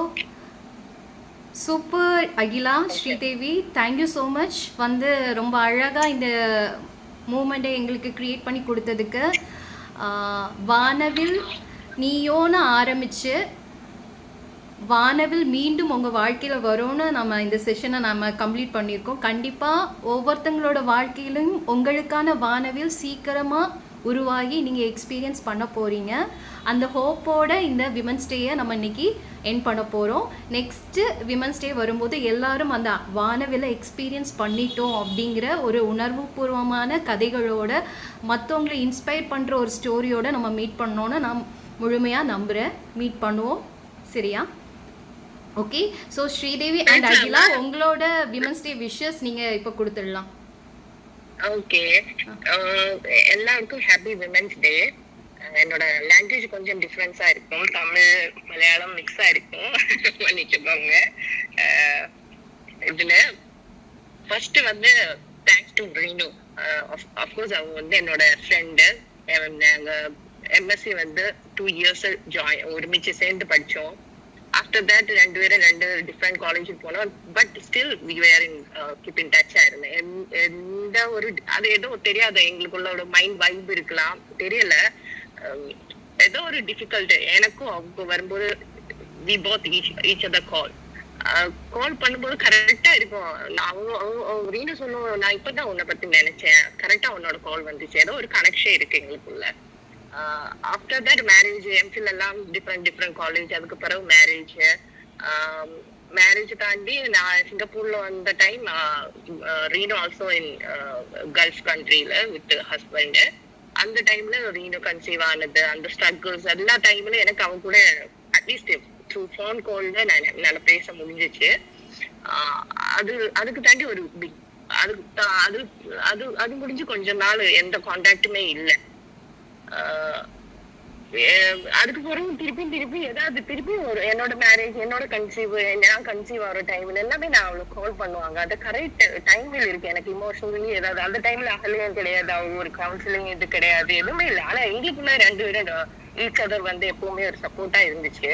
super Akila, Sridevi, thank you so much. வந்து ரொம்ப அழகாக இந்த மூமெண்ட்டை எங்களுக்கு க்ரியேட் பண்ணி கொடுத்ததுக்கு. வானவில் நீயோன்னு ஆரம்பித்து வானவில் மீண்டும் உங்கள் வாழ்க்கையில் வரும்னு நம்ம இந்த செஷனை நம்ம கம்ப்ளீட் பண்ணியிருக்கோம். கண்டிப்பாக ஒவ்வொருத்தங்களோட வாழ்க்கையிலும் உங்களுக்கான வானவில் சீக்கிரமாக உருவாகி நீங்கள் எக்ஸ்பீரியன்ஸ் பண்ண போகிறீங்க. அந்த ஹோப்போட இந்த விமன்ஸ் டேயை நம்ம இன்றைக்கி எண்ட் பண்ண போகிறோம். நெக்ஸ்ட்டு விமன்ஸ் டே வரும்போது எல்லாரும் அந்த வானவிலை எக்ஸ்பீரியன்ஸ் பண்ணிட்டோம் அப்படிங்கிற ஒரு உணர்வுபூர்வமான கதைகளோட மற்றவங்களை இன்ஸ்பயர் பண்ணுற ஒரு ஸ்டோரியோட நம்ம மீட் பண்ணோன்னு நான் முழுமையாக நம்புகிறேன். மீட் பண்ணுவோம், சரியா? Okay. So Sridevi and Akila, உங்களோட விமன்ஸ் டே விஷஸ் நீங்கள் இப்போ கொடுத்துடலாம். ஓகே, எல்லாருக்கும் ஹாப்பி விமென்ஸ் டே. என்னோட லாங்குவேஜ் கொஞ்சம் டிஃப்ரென்ஸா இருக்கும், தமிழ் மலையாளம் மிக்ஸா இருக்கும், மன்னிச்சுக்கோங்க. இதுல ஃபர்ஸ்ட் வந்து தேங்க்ஸ் டு ரீனு. அஃப்கோர்ஸ் அவங்க வந்து என்னோட ஃப்ரெண்டு. நாங்க எம்எஸ்சி வந்து 2 years ஒருமிச்சு சேர்ந்து படிச்சோம். ஆஃப்டர் தட் ரெண்டு டிஃப்ரெண்ட் காலேஜுக்கு போனோம். But still we were in keep in touch ஆயிருந்தேன். எந்த ஒரு அது ஏதோ தெரியாது, எங்களுக்குள்ள ஒரு மைண்ட் வைப் இருக்கலாம், தெரியல. ஏதோ ஒரு டிஃபிகல்ட் எனக்கும் அவங்க வரும்போது வி போத் ஈச் அதர் கால் பண்ணும்போது கரெக்டா இருக்கும். அவங்க ரீனு சொன்னோம், நான் இப்பதான் உன்னை பத்தி நினைச்சேன், கரெக்டா உன்னோட கால் வந்துச்சு. ஏதோ ஒரு கனெக்ஷன் இருக்கு எங்களுக்குள்ள. ஆஃப்டர் தட் மேரேஜ், எம்ஃபில் எல்லாம் டிஃப்ரெண்ட் காலேஜ். அதுக்கு பிறகு மேரேஜ் தாண்டி நான் சிங்கப்பூர்ல வந்த time Reeno also in Gulf கண்ட்ரில வித் ஹஸ்பண்ட். அந்த டைம்ல ரீனோ கன்சீவ் ஆனது, அந்த ஸ்ட்ரகிள்ஸ் எல்லா டைம்ல எனக்கு அவங்க கூட அட்லீஸ்ட் த்ரூ ஃபோன் கால்ல என்னால பேச முடிஞ்சிச்சு. அதுக்கு தாண்டி ஒரு பிக் அது முடிஞ்சு கொஞ்ச நாள் எந்த கான்டாக்டுமே இல்லை. அதுக்கு பிறகு திருப்பி ஏதாவது திருப்பி ஒரு என்னோட மேரேஜ், என்னோட நான் கன்சீவ் ஆகிற டைம்ல எல்லாமே நான் அவளுக்கு கால் பண்ணுவாங்க. அது கரெக்ட் டைம்ல இருக்கு. எனக்கு இமோஷனலி ஏதாவது அந்த டைம்ல அகலியம் கிடையாது, அவங்க ஒரு கவுன்சிலிங் இது கிடையாது, எதுவுமே இல்லை. ஆனா எங்களுக்குள்ள ரெண்டு பேரும் ஈச் அதர் வந்து எப்பவுமே ஒரு சப்போர்ட்டா இருந்துச்சு.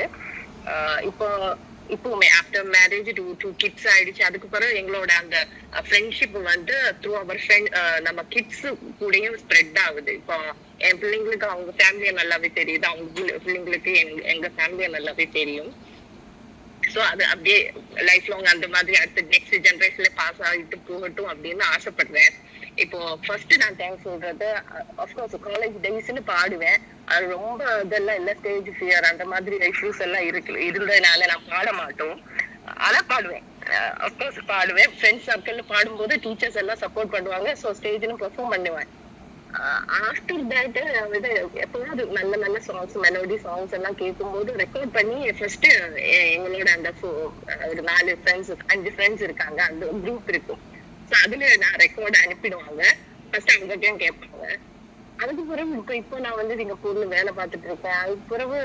இப்பவுமே ஆஃப்டர் மேரேஜ் 2 kids ஆயிடுச்சு. அதுக்கு பிறகு எங்களோட அந்த ஃப்ரெண்ட்ஷிப் வந்து த்ரூ அவர் ஃப்ரெண்ட் நம்ம கிட்ஸ் கூடயும் ஸ்ப்ரெட் ஆகுது. இப்போ என் பிள்ளைங்களுக்கு அவங்க ஃபேமிலியை நல்லாவே தெரியுது, அவங்க பிள்ளைங்களுக்கு எங்க ஃபேமிலியை நல்லாவே தெரியும். ஸோ அது அப்படியே லைஃப் லாங் அந்த மாதிரி அடுத்த நெக்ஸ்ட் ஜென்ரேஷன்ல பாஸ் ஆகிட்டு போகட்டும் அப்படின்னு ஆசைப்படுறேன். இப்போ ஃபர்ஸ்ட் நான் தேங்க்ஸ் சொல்றது, அஃப்கோர்ஸ் காலேஜ் டேஸ்ன்னு பாடுவேன். அது ரொம்ப இதெல்லாம் இல்லை, ஸ்டேஜ் ஃபியர் அந்த மாதிரி இஷ்யூஸ் எல்லாம் இருந்ததுனால நான் பாட மாட்டோம். ஆனா பாடுவேன், அஃப்கோர்ஸ் பாடுவேன். ஃப்ரெண்ட்ஸ் சர்க்கிள்ல பாடும்போது டீச்சர்ஸ் எல்லாம் சப்போர்ட் பண்ணுவாங்க. ஸோ ஸ்டேஜ்ல பெர்ஃபார்ம் பண்ணுவேன். ஆஃப்டர் தட் வந்து எப்போது நல்ல சாங்ஸ், மெலோடி சாங்ஸ் எல்லாம் கேட்கும்போது ரெக்கார்ட் பண்ணி ஃபர்ஸ்ட் எங்களோட அந்த ஒரு 4 ஃப்ரெண்ட்ஸ் 5 ஃப்ரெண்ட்ஸ் இருக்காங்க, அந்த குரூப் இருக்கும். ஸோ அதுல நான் ரெக்கார்ட் அனுப்பிடுவாங்க. ஃபர்ஸ்ட் அவங்ககிட்டயும் கேட்பாங்க. அதுக்கு பிறகு இப்போ நான் வந்து சிங்கப்பூர்ல வேலை பார்த்துட்டு இருக்கேன். அதுக்கு பிறகு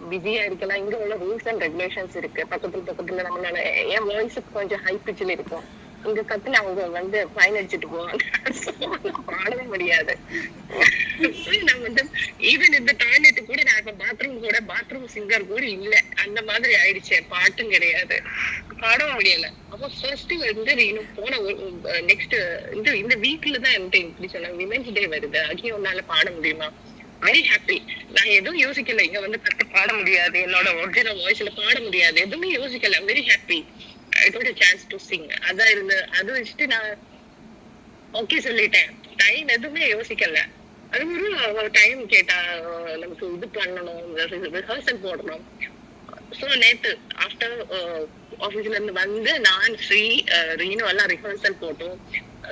பிஸியா இருக்கலாம். இங்க உள்ள ரூல்ஸ் அண்ட் ரெகுலேஷன்ஸ் இருக்கு. பக்கத்துல நம்மளால என் வாய்ஸுக்கு கொஞ்சம் ஹை பிச்சில் இருக்கும். இங்க கத்துல அவங்க வந்து ஃபைன் அடிச்சுட்டு போவாங்க, பாடவே முடியாது. நான் வந்து ஈவன் இந்த டாய்லெட் கூட நான் இப்ப பாத்ரூம் சிங்கர் கூட இல்ல, அந்த மாதிரி ஆயிடுச்சு. பாட்டும் கிடையாது, பாடவும் முடியல. அப்போ ஃபர்ஸ்ட் வந்து இன்னும் போன நெக்ஸ்ட் இந்த வீக்ல தான் என்கிட்ட இப்படி சொன்னாங்க, விமென்ஸ் டே வருது, அங்கேயும் உன்னால பாட முடியுமா? Very happy. நான் எதுவும் யோசிக்கல, இங்க வந்து கரெக்டா பாட முடியாது, என்னோட ஒரிஜினல் வாய்ஸ்ல பாட முடியாது, எதுவுமே யோசிக்கல. Very happy. I got a chance to sing. அதான் இருந்து அது வச்சுட்டு நான் ஓகே சொல்லிட்டேன். டைம் எதுவுமே யோசிக்கல. அது ஒரு டைம் கேட்டா நமக்கு இது பண்ணணும், ரிஹர்சல் போடணும். ஸோ நேற்று ஆஃப்டர் ஆஃபீஸ்ல இருந்து வந்து நான் ரீனு எல்லாம் ரிஹர்சல் போட்டோம்.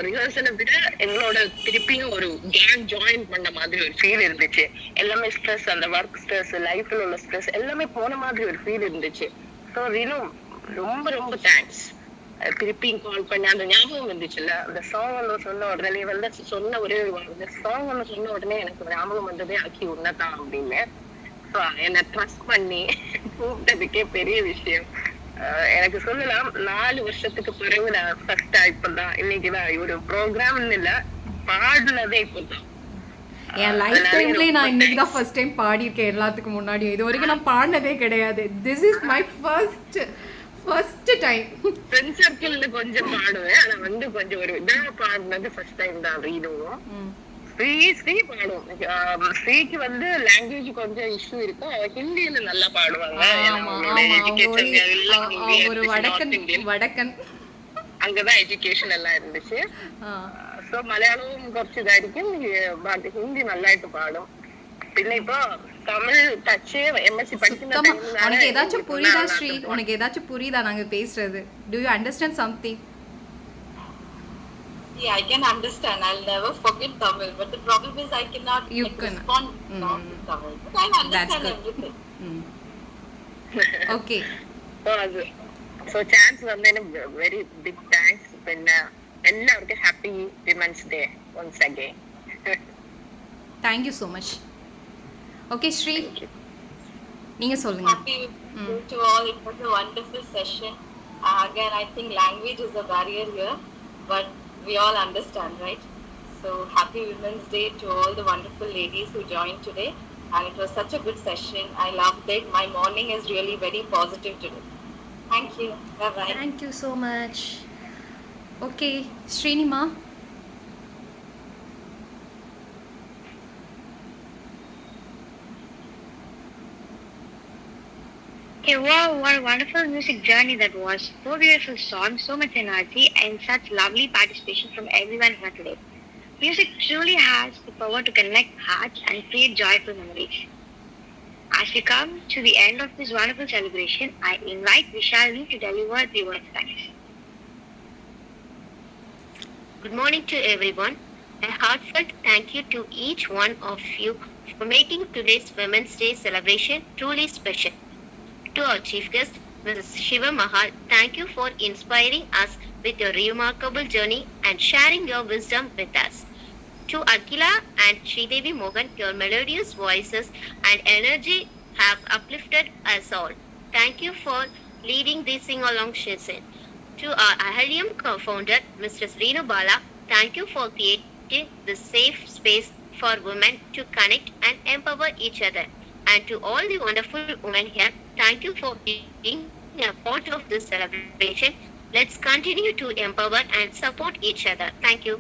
ரிஹர்சலை விட எங்களோட திருப்பியும் ஒரு கேங் ஜாயின் பண்ண மாதிரி ஒரு ஃபீல் இருந்துச்சு. எல்லாமே ஸ்ட்ரெஸ், அந்த ஒர்க் ஸ்ட்ரெஸ், லைஃப்ல உள்ள ஸ்ட்ரெஸ் எல்லாமே போன மாதிரி ஒரு ஃபீல் இருந்துச்சு. ஸோ ரீனு ரொம்ப ரொம்ப தேங்க்ஸ். திருப்பியும் கால் பண்ணி அந்த ஞாபகம் இருந்துச்சுல்ல, அந்த சாங் ஒன்று சொன்ன உடனே நீ வந்து சொன்ன ஒரே ஒரு சாங் ஒன்று சொன்ன உடனே எனக்கு ஞாபகம் வந்ததே ஆக்கி உன்னதான் அப்படின்னு. ஸோ என்னை ட்ரஸ்ட் பண்ணி கூப்பிட்டதுக்கே பெரிய விஷயம். எனக்கு சொல்லலாம் 4 வருஷத்துக்கு பிறகு நான் ஃபர்ஸ்ட் இப்பதான் இன்னைக்குதான் ஒரு ப்ரோக்ராம்னு இல்ல பாடுனதே இப்பதான். என் லைஃப் டைம்லேயே நான் இன்னைக்கு தான் ஃபர்ஸ்ட் டைம் பாடியிருக்கேன் எல்லாத்துக்கும் முன்னாடியும். இது வரைக்கும் நான் பாடினதே கிடையாது. This is my first time. Friend சர்க்கிள்ல கொஞ்சம் பாடுவேன், ஆனா வந்து கொஞ்சம் ஒரு இதாக பாடுனது ஃபர்ஸ்ட் டைம் தான். ரீனுவும் ஸ்ரீ பாடுவோம். ஸ்ரீக்கு வந்து லாங்குவேஜ் கொஞ்சம் இஷ்யூ இருக்கும். ஹிந்தியில நல்லா பாடுவாங்க. ஒரு வடக்கன் அங்கதான் எஜுகேஷன் எல்லாம் இருந்துச்சு. சோ மலையாளமும் കുറച്ച് ഇതായിരിക്കും, ബാക്കി ഹിന്ദി നല്ലതായിട്ട് പാടും. പിന്നെ ഇപ്പൊ தமிழ் டச் எம்எஸ்சி படிക്കുന്ന உனக்கு ஏதாச்சும் புரியுதா ஸ்ரீ? உனக்கு ஏதாச்சும் புரியுதா நாங்க பேசுறது? Do you understand something? Yeah, I can understand. I'll never forget Tamil, but the problem is I cannot respond to Tamil. But I understand everything. Okay. So chance വന്നതിന് very big thanks. പിന്നെ എല്ലാവർക്കും happy Women's Day once again. Thank you so much. Okay, Shri. நீங்க சொல்லுங்க. Happy to all. It was a wonderful session. Again, I think language is a barrier here, but we all understand, right? So happy Women's Day to all the wonderful ladies who joined today, and it was such a good session. I loved it. My morning is really very positive today. Thank you. Bye bye. Thank you so much. Okay, Srinima. Hey, wow, what a wonderful music journey that was. 4 beautiful songs, so much energy, and such lovely participation from everyone here today. Music truly has the power to connect hearts and create joyful memories. As we come to the end of this wonderful celebration, I invite Vishalini to deliver the word thanks. Good morning to everyone. A heartfelt thank you to each one of you for making today's Women's Day celebration truly special. To our chief guest, Mrs. Shiva Mahal, thank you for inspiring us with your remarkable journey and sharing your wisdom with us. To Akila and Sridevi Mohan, your melodious voices and energy have uplifted us all. Thank you for leading this sing-along session. To our Ahaliam co-founder, Mr. Renu Bala, thank you for creating this safe space for women to connect and empower each other. And to all the wonderful women here, thank you for being a part of this celebration. Let's continue to empower and support each other. Thank you.